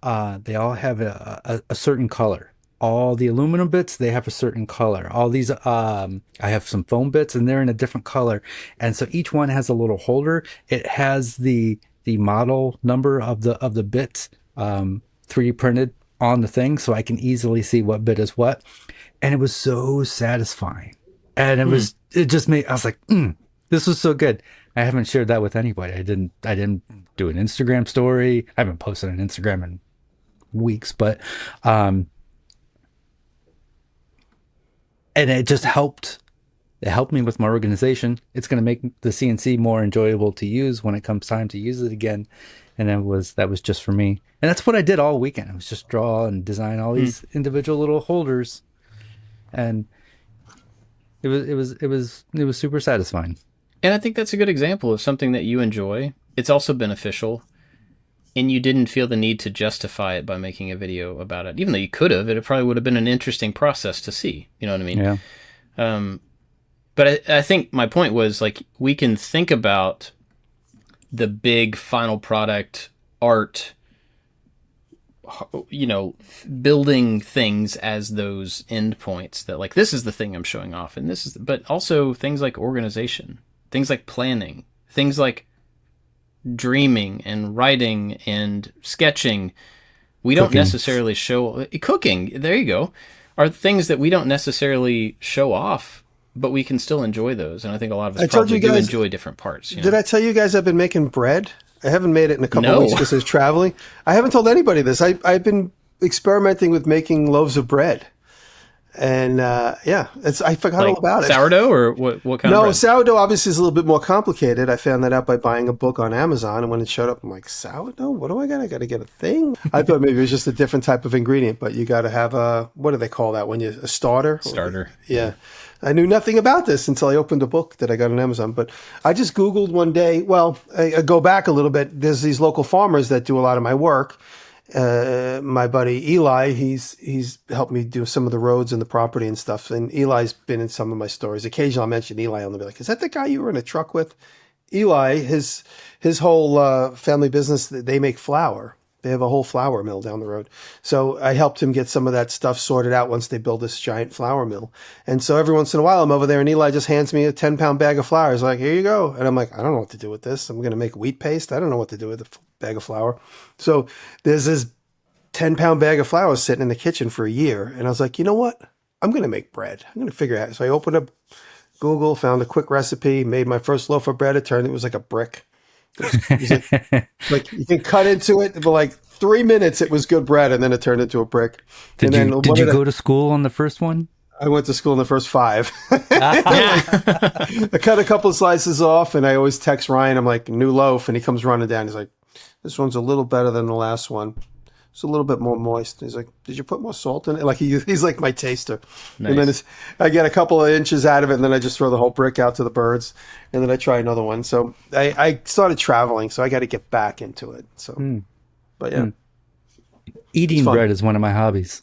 they all have a certain color. All the aluminum bits, they have a certain color. All these, I have some foam bits and they're in a different color. And so each one has a little holder. It has the model number of the bit 3D printed on the thing, so I can easily see what bit is what. And it was so satisfying, and it just made, I was like, this was so good. I haven't shared that with anybody. I didn't do an Instagram story. I haven't posted on Instagram in weeks, but and it just helped. It helped me with my organization. It's going to make the CNC more enjoyable to use when it comes time to use it again. And that was just for me. And that's what I did all weekend. I was just draw and design all these individual little holders, and it was super satisfying.
And I think that's a good example of something that you enjoy. It's also beneficial, and you didn't feel the need to justify it by making a video about it. Even though you could have, it probably would have been an interesting process to see. You know what I mean?
Yeah.
But I think my point was, like, we can think about the big final product art, you know, building things as those endpoints that, like, this is the thing I'm showing off, and this is, but also things like organization, things like planning, things like dreaming and writing and sketching. We don't
Cooking.
necessarily show cooking. There you go. Are things that we don't necessarily show off, but we can still enjoy those. And I think a lot of us
I told
probably
you
do
guys-
enjoy different parts. You know?
Did I tell you guys I've been making bread? I haven't made it in a couple
No.
of weeks because I was traveling. I haven't told anybody this. I've been experimenting with making loaves of bread. And I forgot
Like
all about it.
sourdough or what kind of
No,
bread?
sourdough obviously is a little bit more complicated. I found that out by buying a book on Amazon, and when it showed up, I'm like, sourdough? What do I got? I got to get a thing. I thought maybe it was just a different type of ingredient, but you got to have what do they call that when you a starter?
Starter.
Yeah. I knew nothing about this until I opened a book that I got on Amazon. But I just Googled one day. Well, I go back a little bit. There's these local farmers that do a lot of my work. My buddy Eli, he's helped me do some of the roads and the property and stuff. And Eli's been in some of my stories. Occasionally I'll mention Eli and they'll be like, is that the guy you were in a truck with? Eli, his whole family business, they make flour. They have a whole flour mill down the road. So I helped him get some of that stuff sorted out once they build this giant flour mill. And so every once in a while I'm over there and Eli just hands me a 10-pound bag of flour. He's like, here you go. And I'm like, I don't know what to do with this. I'm going to make wheat paste. I don't know what to do with a bag of flour. So there's this 10-pound bag of flour sitting in the kitchen for a year. And I was like, you know what? I'm going to make bread. I'm going to figure it out. So I opened up Google, found a quick recipe, made my first loaf of bread. It was like a brick. It was like you can cut into it, but like 3 minutes it was good bread, and then it turned into a brick.
Did you go to school on the first one?
I went to school in the first 5. I cut a couple of slices off, and I always text Ryan. I'm like, new loaf, and he comes running down. He's like, this one's a little better than the last one. it's a little bit more moist. He's like, did you put more salt in it? Like he's like my taster.
Nice.
And then I get a couple of inches out of it, and then I just throw the whole brick out to the birds, and then I try another one. So I started traveling, so I got to get back into it. So, but yeah.
Eating bread is one of my hobbies.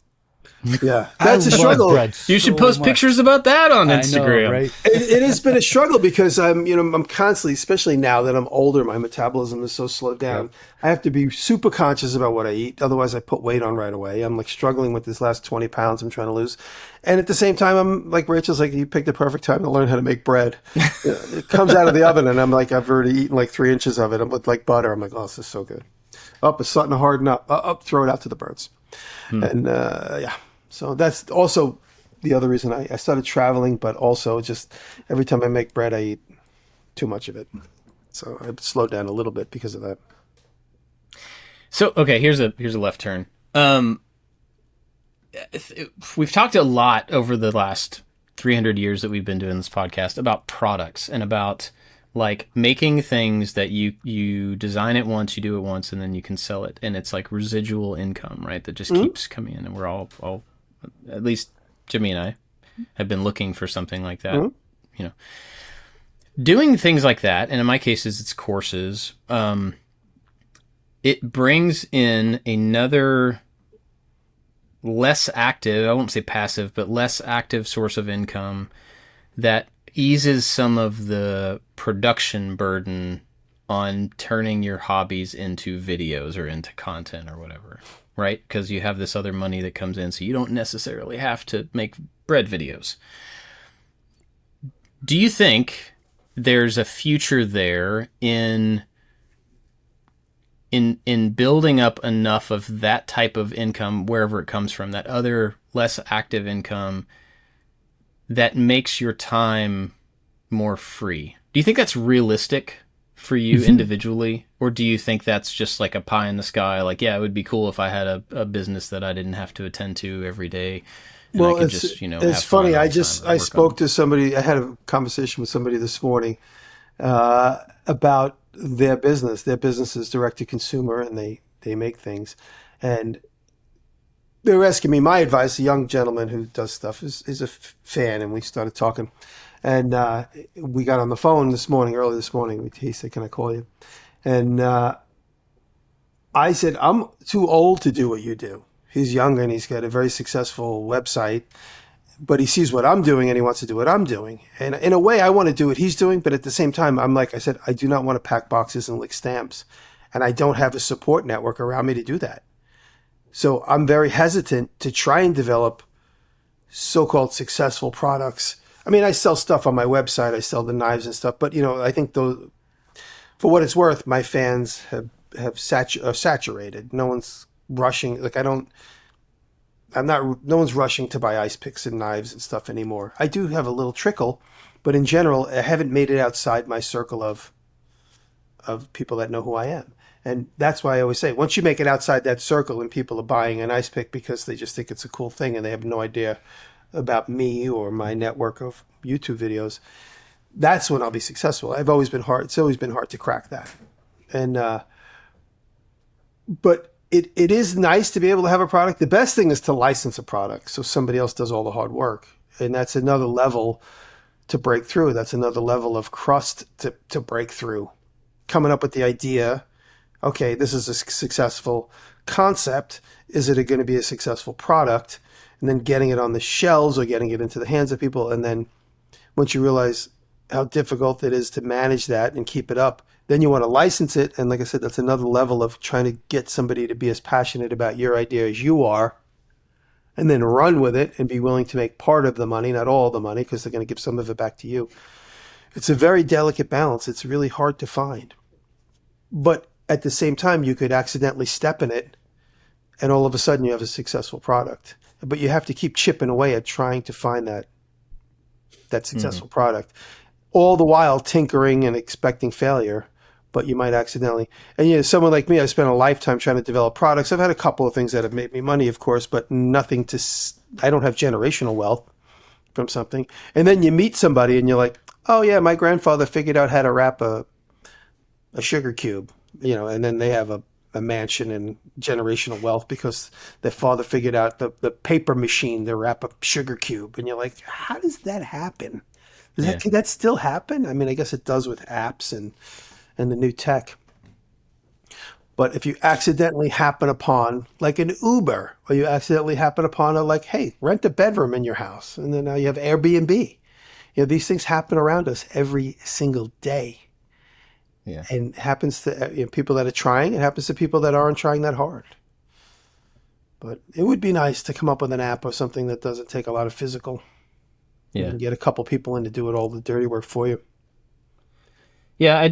Yeah, that's a struggle.
You should post pictures about that on Instagram.
I know, right?
It has been a struggle because I'm constantly, especially now that I'm older, my metabolism is so slowed down. Yep. I have to be super conscious about what I eat. Otherwise, I put weight on right away. I'm like struggling with this last 20 pounds I'm trying to lose. And at the same time, I'm like, Rachel's like, you picked the perfect time to learn how to make bread. It comes out of the oven and I'm like, I've already eaten like 3 inches of it. I'm with like butter. I'm like, oh, this is so good. It's starting to harden up. Throw it out to the birds. And yeah. So that's also the other reason I started traveling, but also just every time I make bread, I eat too much of it. So I've slowed down a little bit because of that.
So, okay, here's a left turn. We've talked a lot over the last 300 years that we've been doing this podcast about products and about like making things that you design it once, you do it once, and then you can sell it. And it's like residual income, right? That just keeps coming in. And we're all, at least Jimmy and I have been looking for something like that, you know, doing things like that. And in my cases, it's courses. It brings in another less active, I won't say passive, but less active source of income that eases some of the production burden on turning your hobbies into videos or into content or whatever, right? Because you have this other money that comes in, so you don't necessarily have to make bread videos. Do you think there's a future there in building up enough of that type of income, wherever it comes from, that other less active income that makes your time more free? Do you think that's realistic for you individually? Or do you think that's just like a pie in the sky? Like, yeah, it would be cool if I had a business that I didn't have to attend to every day. And I could just,
it's funny. I spoke to somebody, I had a conversation with somebody this morning about their business. Their business is direct to consumer and they make things. And they were asking me my advice. A young gentleman who does stuff is a fan, and we started talking. And we got on the phone early this morning. He said, can I call you? And I said, I'm too old to do what you do. He's young and he's got a very successful website, but he sees what I'm doing and he wants to do what I'm doing. And in a way, I want to do what he's doing, but at the same time, I'm like I said, I do not want to pack boxes and lick stamps. And I don't have a support network around me to do that. So I'm very hesitant to try and develop so-called successful products. I mean, I sell stuff on my website. I sell the knives and stuff. But, I think those, for what it's worth, my fans are saturated. No one's rushing. Like, no one's rushing to buy ice picks and knives and stuff anymore. I do have a little trickle, but in general, I haven't made it outside my circle of people that know who I am. And that's why I always say, once you make it outside that circle and people are buying an ice pick because they just think it's a cool thing and they have no idea about me or my network of YouTube videos, that's when I'll be successful. It's always been hard to crack that. And, but it is nice to be able to have a product. The best thing is to license a product so somebody else does all the hard work. And that's another level to break through. That's another level of crust to break through. Coming up with the idea, okay, this is a successful concept. Is it going to be a successful product? And then getting it on the shelves or getting it into the hands of people. And then once you realize how difficult it is to manage that and keep it up, then you want to license it. And like I said, that's another level of trying to get somebody to be as passionate about your idea as you are, and then run with it and be willing to make part of the money, not all the money, because they're going to give some of it back to you. It's a very delicate balance. It's really hard to find. But at the same time, you could accidentally step in it, and all of a sudden you have a successful product. But you have to keep chipping away at trying to find that successful product, all the while tinkering and expecting failure. But you might accidentally. And someone like me, I spent a lifetime trying to develop products. I've had a couple of things that have made me money, of course, but nothing I don't have generational wealth from something. And then you meet somebody and you're like, oh yeah, my grandfather figured out how to wrap a sugar cube, and then they have a a mansion and generational wealth because their father figured out the paper machine to wrap a sugar cube. And you're like, how does that happen? Can that still happen? I mean, I guess it does with apps and the new tech. But if you accidentally happen upon like an Uber, or you accidentally happen upon hey, rent a bedroom in your house, and then now you have Airbnb. These things happen around us every single day.
Yeah.
And it happens to people that are trying. It happens to people that aren't trying that hard. But it would be nice to come up with an app or something that doesn't take a lot of physical.
Yeah.
And get a couple people in to do all the dirty work for you.
Yeah,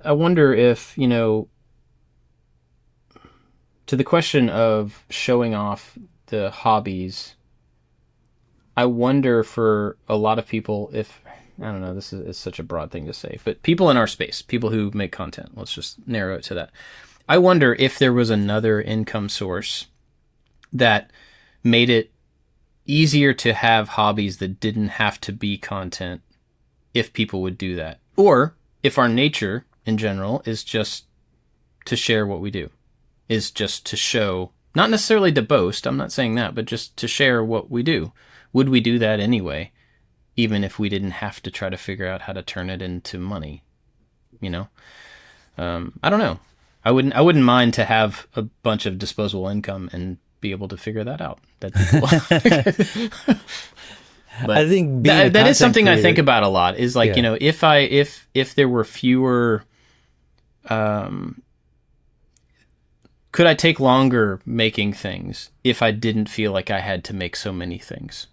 I wonder if, to the question of showing off the hobbies, I wonder for a lot of people if, I don't know, this is such a broad thing to say, but people in our space, people who make content, let's just narrow it to that. I wonder if there was another income source that made it easier to have hobbies that didn't have to be content if people would do that. Or if our nature in general is just to share what we do, is just to show, not necessarily to boast, I'm not saying that, but just to share what we do. Would we do that anyway, even if we didn't have to try to figure out how to turn it into money? I don't know. I wouldn't mind to have a bunch of disposable income and be able to figure that out. That'd be cool. But
I think
that is something I think about a lot. Is like, if there were fewer, could I take longer making things if I didn't feel like I had to make so many things?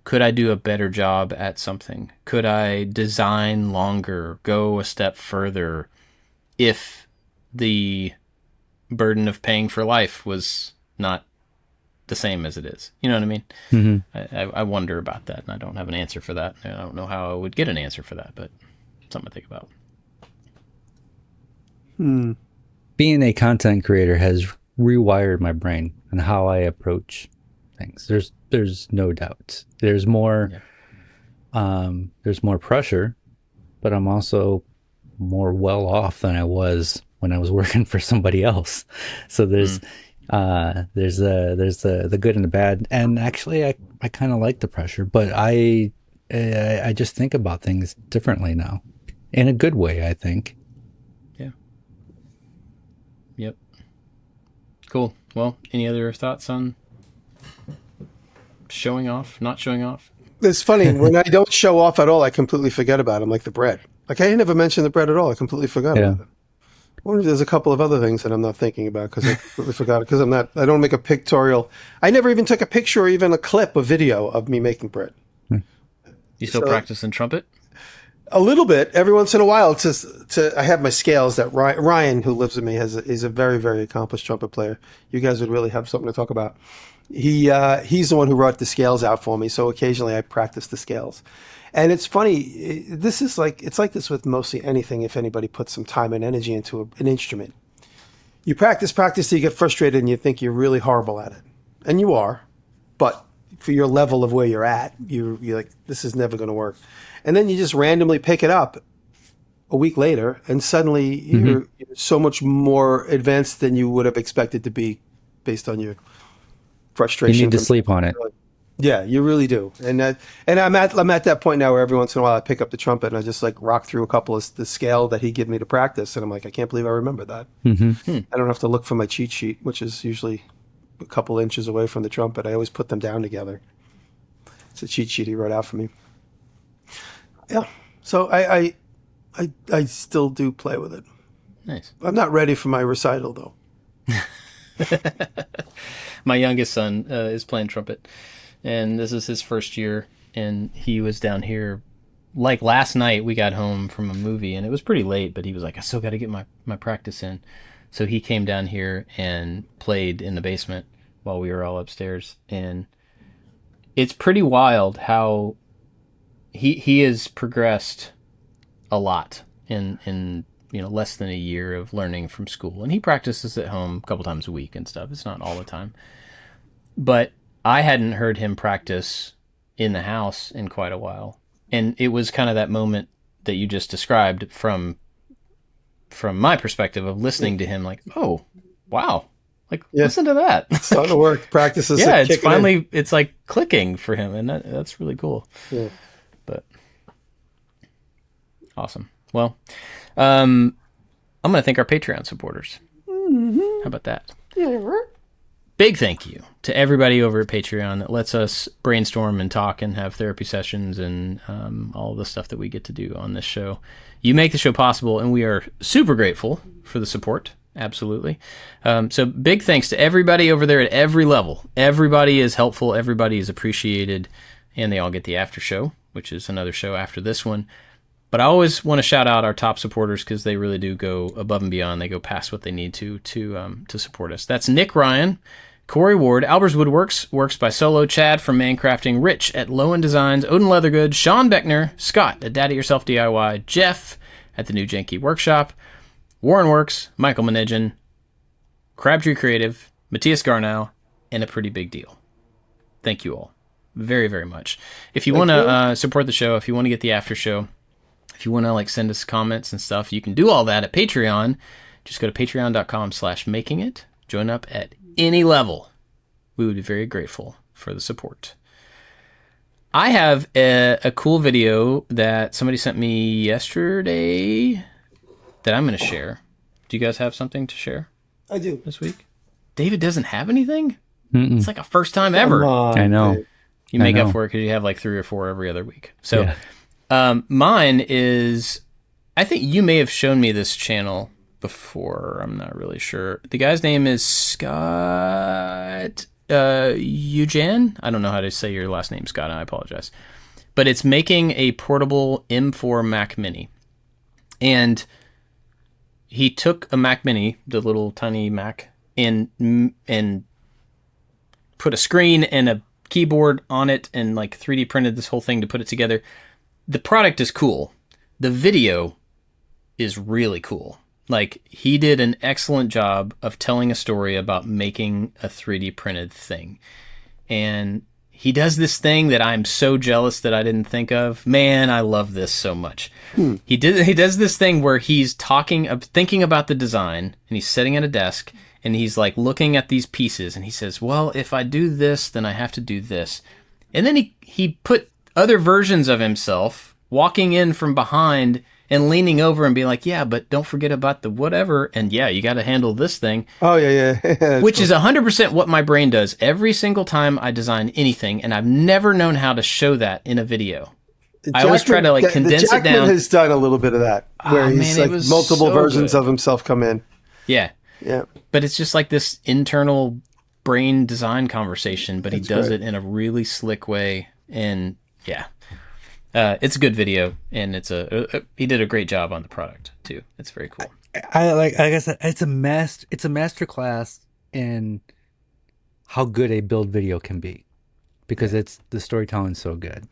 Could I do a better job at something? Could I design longer, go a step further if the burden of paying for life was not the same as it is? You know what I mean? Mm-hmm. I wonder about that, and I don't have an answer for that. I don't know how I would get an answer for that, but something to think about.
Being a content creator has rewired my brain and how I approach things. There's no doubt. There's more pressure, but I'm also more well off than I was when I was working for somebody else. So there's the good and the bad. And actually I kind of like the pressure, but I just think about things differently now, in a good way, I think.
Yeah. Yep. Cool. Well, any other thoughts on showing off, not showing off?
It's funny, when I don't show off at all, I completely forget about them, like the bread. Like, I never mentioned the bread at all. I completely forgot about it. I wonder if there's a couple of other things that I'm not thinking about because I completely forgot it. Because I don't make a pictorial. I never even took a picture or even a clip, a video of me making bread.
You still practicing trumpet?
A little bit, every once in a while. I have my scales that Ryan, who lives with me, is a very, very accomplished trumpet player. You guys would really have something to talk about. He's the one who wrote the scales out for me, so occasionally I practice the scales. And it's funny, it's like this with mostly anything. If anybody puts some time and energy into an instrument, you practice till you get frustrated and you think you're really horrible at it, and you are. But for your level of where you're at, you're like, this is never going to work. And then you just randomly pick it up a week later, and suddenly you're so much more advanced than you would have expected to be based on your frustration.
You need to sleep on it.
Yeah, you really do. And I'm at that point now where every once in a while I pick up the trumpet and I just like rock through a couple of the scale that he gave me to practice, and I'm like, I can't believe I remember that. I don't have to look for my cheat sheet, which is usually a couple inches away from the trumpet. I always put them down together. It's a cheat sheet he wrote out for me. Yeah, so I still do play with it.
Nice.
I'm not ready for my recital though.
My youngest son is playing trumpet, and this is his first year, and he was down here. Like last night, we got home from a movie, and it was pretty late, but he was like, I still got to get my practice in. So he came down here and played in the basement while we were all upstairs, and it's pretty wild how he has progressed a lot in less than a year of learning from school. And he practices at home a couple times a week and stuff. It's not all the time. But I hadn't heard him practice in the house in quite a while. And it was kind of that moment that you just described from my perspective of listening to him, like, oh, wow, like listen to that.
It's starting to work. Practice is
yeah, it's
kicking
finally
in.
it's like clicking for him, and that's really cool.
Yeah.
But awesome. Well, I'm going to thank our Patreon supporters. How about that? Big thank you to everybody over at Patreon that lets us brainstorm and talk and have therapy sessions and all the stuff that we get to do on this show. You make the show possible, and we are super grateful for the support. Absolutely. So big thanks to everybody over there at every level. Everybody is helpful. Everybody is appreciated, and they all get the after show, which is another show after this one. But I always want to shout out our top supporters because they really do go above and beyond. They go past what they need to support us. That's Nick Ryan, Corey Ward, Albers Woodworks, Works by Solo, Chad from Mancrafting, Rich at Lowen Designs, Odin Leathergood, Sean Beckner, Scott at Daddy Yourself DIY, Jeff at the New Janky Workshop, Warren Works, Michael Manedjan, Crabtree Creative, Matthias Garnow, and A Pretty Big Deal. Thank you all very, very much. If you want to support the show, if you want to get the after show, if you want to send us comments and stuff, you can do all that at Patreon. Just go to patreon.com/makingit. Join up at any level. We would be very grateful for the support. I have a cool video that somebody sent me yesterday that I'm going to share. Do you guys have something to share?
I do.
This week? David doesn't have anything? It's like a first time ever.
I know.
Dude.
You make up for it because you have 3 or 4 every other week. So mine is, I think you may have shown me this channel before. I'm not really sure. The guy's name is Scott Eugen. I don't know how to say your last name, Scott. I apologize. But it's making a portable M4 Mac Mini. And he took a Mac Mini, the little tiny Mac, and put a screen and a keyboard on it and 3D printed this whole thing to put it together. The product is cool. The video is really cool. He did an excellent job of telling a story about making a 3D printed thing. And he does this thing that I'm so jealous that I didn't think of. Man, I love this so much. He does this thing where he's thinking about the design, and he's sitting at a desk, and he's looking at these pieces, and he says, well, if I do this, then I have to do this. And then he put other versions of himself walking in from behind and leaning over and being like, yeah, but don't forget about the whatever. And yeah, you got to handle this thing.
Oh, yeah.
Which is 100% what my brain does every single time I design anything. And I've never known how to show that in a video. I always try to condense it down.
Has done a little bit of that where he's multiple versions of himself come in.
Yeah.
Yeah.
But it's just this internal brain design conversation, but he does it in a really slick way. And yeah. It's a good video, and he did a great job on the product too. It's very cool.
Like I said, it's a master class in how good a build video can be, because the storytelling's so good.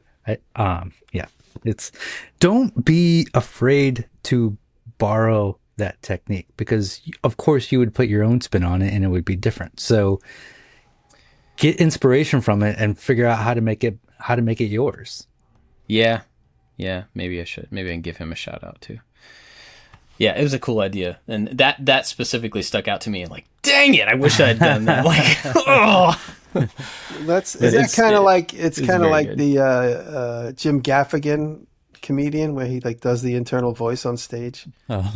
Don't be afraid to borrow that technique, because of course you would put your own spin on it and it would be different. So get inspiration from it and figure out how to make it yours.
Yeah. Maybe I should. Maybe I can give him a shout out too. Yeah, it was a cool idea, and that specifically stuck out to me. Dang it! I wish I had done that.
It's kind of like the Jim Gaffigan comedian where he like does the internal voice on stage.
Oh,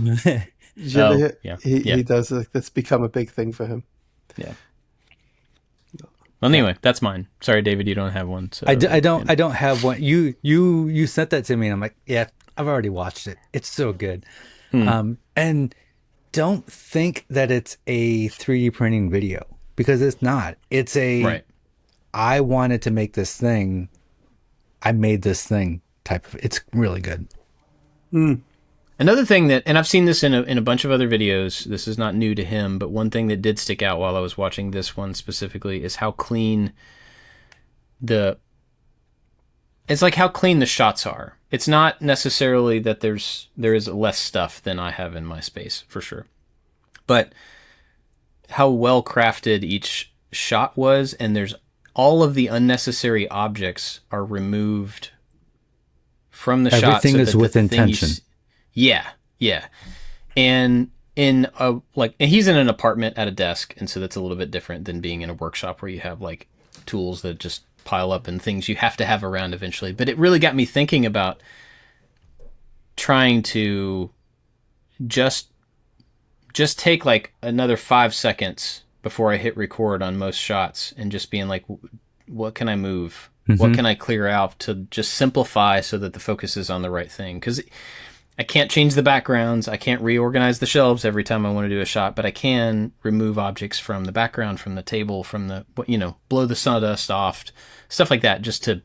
He does. That's become a big thing for him.
Yeah. Well, anyway, that's mine. Sorry, David, you don't have one. So
I don't have one. You sent that to me, and I'm like, yeah, I've already watched it. It's so good. And don't think that it's a 3D printing video, because it's not. It's I wanted to make this thing. I made this thing type of. It's really good.
Another thing that, and I've seen this in a bunch of other videos, this is not new to him, but one thing that did stick out while I was watching this one specifically is how clean it's like how clean the shots are. It's not necessarily that there is less stuff than I have in my space, for sure. But how well crafted each shot was, and there's all of the unnecessary objects are removed from the shot.
Everything is with intention.
Yeah. And in a and he's in an apartment at a desk, and so that's a little bit different than being in a workshop where you have like tools that just pile up and things you have to have around eventually. But it really got me thinking about trying to just take like another 5 seconds before I hit record on most shots, and just being like, what can I move? What can I clear out to just simplify so that the focus is on the right thing? Because I can't change the backgrounds. I can't reorganize the shelves every time I want to do a shot, but I can remove objects from the background, from the table, from the, blow the sawdust off, stuff like that, just to,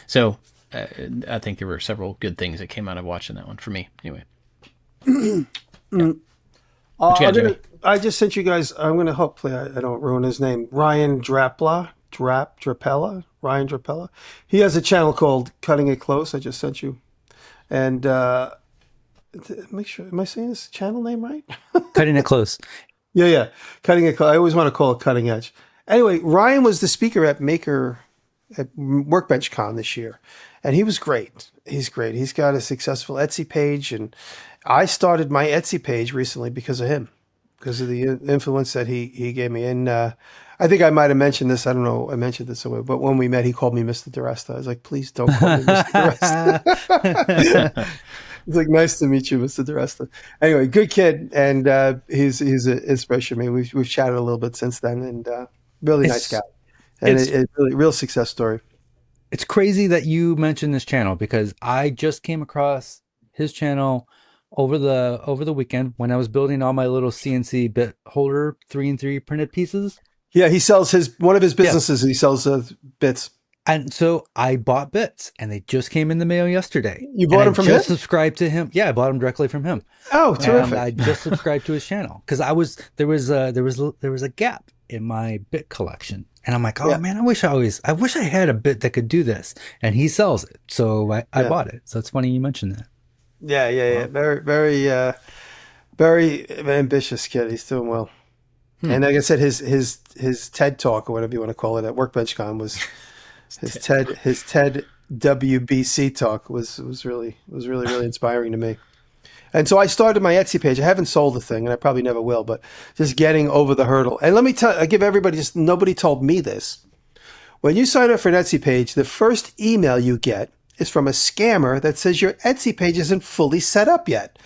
so I think there were several good things that came out of watching that one for me anyway.
I just sent you guys, I'm going to hopefully I don't ruin his name, Ryan Drapella. Ryan Drapella. He has a channel called Cutting It Close. I just sent you. And make sure, am I saying this channel name right?
Cutting It Close.
Yeah. Cutting It Close. I always want to call it Cutting Edge. Anyway, Ryan was the speaker at Workbench Con this year. And he was great. He's great. He's got a successful Etsy page. And I started my Etsy page recently because of him, because of the influence that he gave me. And I think I might have mentioned this. I don't know. I mentioned this somewhere. But when we met, he called me Mr. Diresta. I was like, please don't call me Mr. Diresta. It's like, nice to meet you, Mr. Diresta. Anyway, good kid. And he's an inspiration to me. We've chatted a little bit since then. And really nice guy. And it's really real success story.
It's crazy that you mentioned this channel, because I just came across his channel over the weekend when I was building all my little CNC bit holder 3-in-3 printed pieces. Yeah,
he sells one of his businesses. Yeah. He sells bits.
And so I bought bits, and they just came in the mail yesterday.
You bought them from him? I just
subscribed to him. Yeah, I bought them directly from him.
Oh, terrific!
And I just subscribed to his channel because there was a gap in my bit collection, and I'm like, man, I wish I had a bit that could do this. And he sells it, so I bought it. So it's funny you mentioned that.
Yeah. Very, very, very ambitious kid. He's doing well. And like I said, his TED Talk, or whatever you want to call it, at Workbench Con was his TED WBC talk was really inspiring to me. And so I started my Etsy page. I haven't sold the thing, and I probably never will, but just getting over the hurdle. And let me I give everybody, just nobody told me this. When you sign up for an Etsy page, the first email you get is from a scammer that says your Etsy page isn't fully set up yet.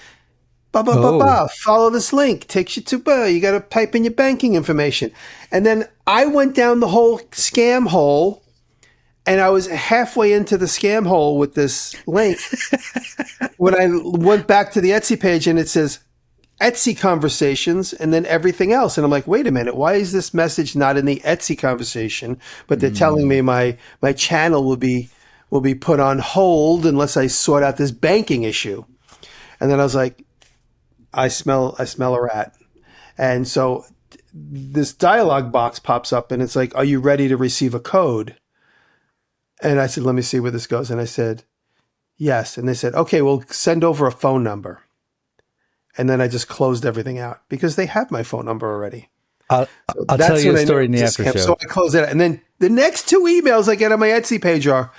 Follow this link, takes you to, you got to type in your banking information. And then I went down the whole scam hole, and I was halfway into the scam hole with this link when I went back to the Etsy page, and it says Etsy conversations and then everything else. And I'm like, wait a minute, why is this message not in the Etsy conversation? But they're telling me my channel will be put on hold unless I sort out this banking issue. And then I was like, I smell a rat. And so this dialog box pops up, and it's like, are you ready to receive a code? And I said, let me see where this goes. And I said, yes. And they said, okay, well, send over a phone number. And then I just closed everything out because they have my phone number already.
I'll tell you a story in the after show.
So I closed it. And then the next 2 emails I get on my Etsy page are,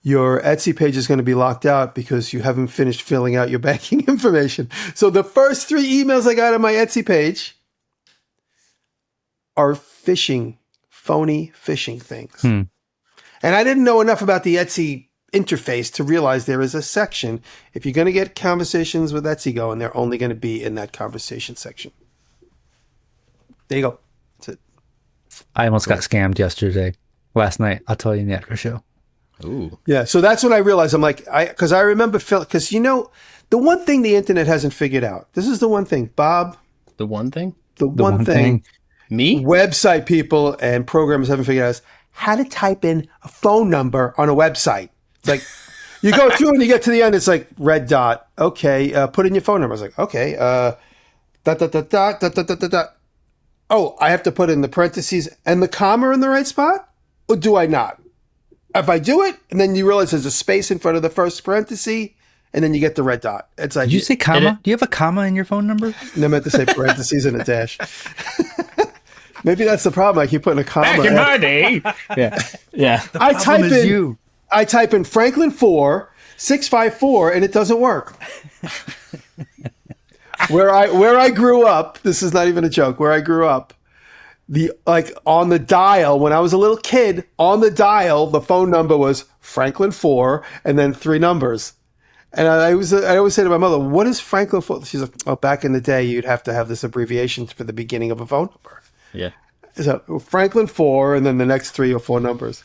your Etsy page is going to be locked out because you haven't finished filling out your banking information. So the first 3 emails I got on my Etsy page are phony phishing things. And I didn't know enough about the Etsy interface to realize there is a section. If you're going to get conversations with Etsy going, they're only going to be in that conversation section. There you go. That's it.
I almost got scammed last night. I'll tell you in the after show.
Ooh.
Yeah, so that's when I realized, I'm like, because I remember, because the one thing the internet hasn't figured out, this is the one thing, Bob.
The one thing?
The one thing.
Me?
Website people and programmers haven't figured out is how to type in a phone number on a website. It's like, you go through and you get to the end, it's like, red dot. Okay, put in your phone number. I was like, okay, Oh, I have to put in the parentheses and the comma in the right spot? Or do I not? If I do it, and then you realize there's a space in front of the first parenthesis, and then you get the red dot. It's like,
did you say comma? Do you have a comma in your phone number?
No, I meant to say parentheses and a dash. Maybe that's the problem. I keep putting a comma.
Back in my day. Yeah.
I type in Franklin 4, 654, and it doesn't work. where I grew up, this is not even a joke, where I grew up, on the dial, when I was a little kid, on the dial, the phone number was Franklin 4 and then 3 numbers. And I always say to my mother, what is Franklin 4? She's like, oh, back in the day, you'd have to have this abbreviation for the beginning of a phone number.
Yeah.
So Franklin 4 and then the next 3 or 4 numbers.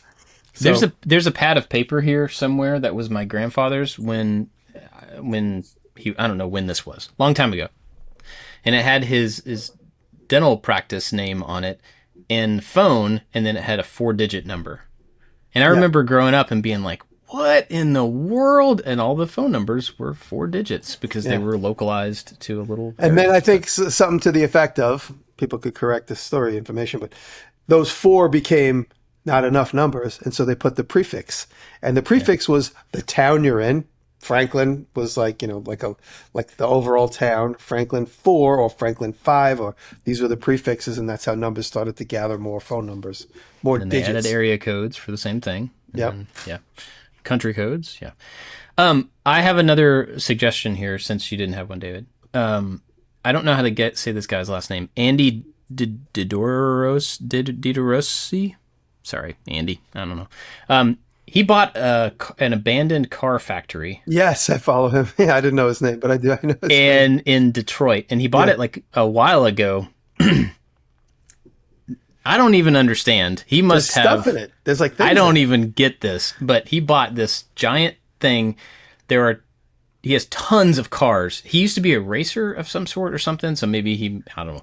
So,
there's a pad of paper here somewhere that was my grandfather's when he, I don't know when this was, long time ago. And it had his dental practice name on it and phone, and then it had a 4-digit number. And I remember growing up and being like, what in the world? And all the phone numbers were 4 digits because they were localized to a little.
And then I think something to the effect of, people could correct this story information, but those 4 became not enough numbers. And so they put the prefix, and the prefix was the town you're in. Franklin was like the overall town, Franklin 4 or Franklin 5, or these were the prefixes. And that's how numbers started to gather more phone numbers, more
and
digits.
They added area codes for the same thing.
Yeah.
Country codes. Yeah. I have another suggestion here since you didn't have one, David. I don't know how to say this guy's last name. Andy Didorossi. Sorry, Andy. I don't know. He bought an abandoned car factory.
Yes, I follow him. Yeah, I didn't know his name, but I do. I know his name.
In Detroit, and he bought it like a while ago. I don't even understand. He must
There's
have
stuff in it. There's like things
I don't even get this, but he bought this giant thing. He has tons of cars. He used to be a racer of some sort or something, so maybe I don't know.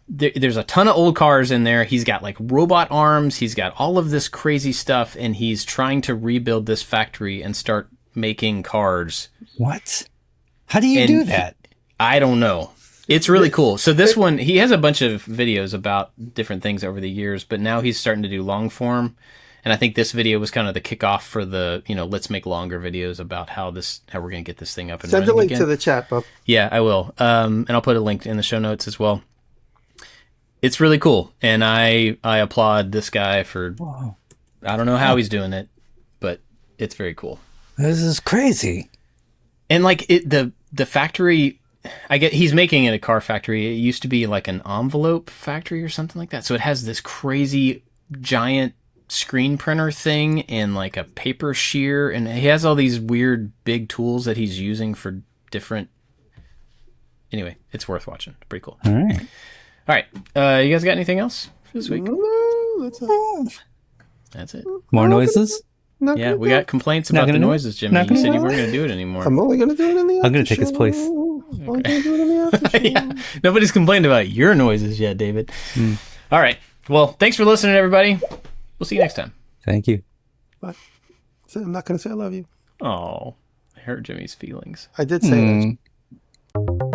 There's a ton of old cars in there. He's got like robot arms. He's got all of this crazy stuff, and he's trying to rebuild this factory and start making cars.
What? How do you do that?
I don't know. It's really cool. So this one, he has a bunch of videos about different things over the years, but now he's starting to do long form. And I think this video was kind of the kickoff for the, let's make longer videos about how we're going to get this thing up and running
Send a link
again.
to the chat, Bob.
Yeah, I will. And I'll put a link in the show notes as well. It's really cool. And I applaud this guy for, I don't know how he's doing it, but it's very cool.
This is crazy.
And like the factory, he's making it a car factory. It used to be like an envelope factory or something like that. So it has this crazy giant screen printer thing and like a paper shear, and he has all these weird big tools that he's using for different. Anyway, it's worth watching. Pretty cool.
All right.
You guys got anything else for this week? That's it.
More noises?
Yeah, we got complaints about the noises, Jimmy. You said you weren't going to do it anymore.
I'm only going to do it in the after
I'm going to take his place.
I'm going to do it in the after show.
Yeah. Nobody's complained about your noises yet, David. All right. Well, thanks for listening, everybody. We'll see you next time.
Thank you.
Bye. So I'm not going to say I love you.
Oh, I hurt Jimmy's feelings.
I did say that.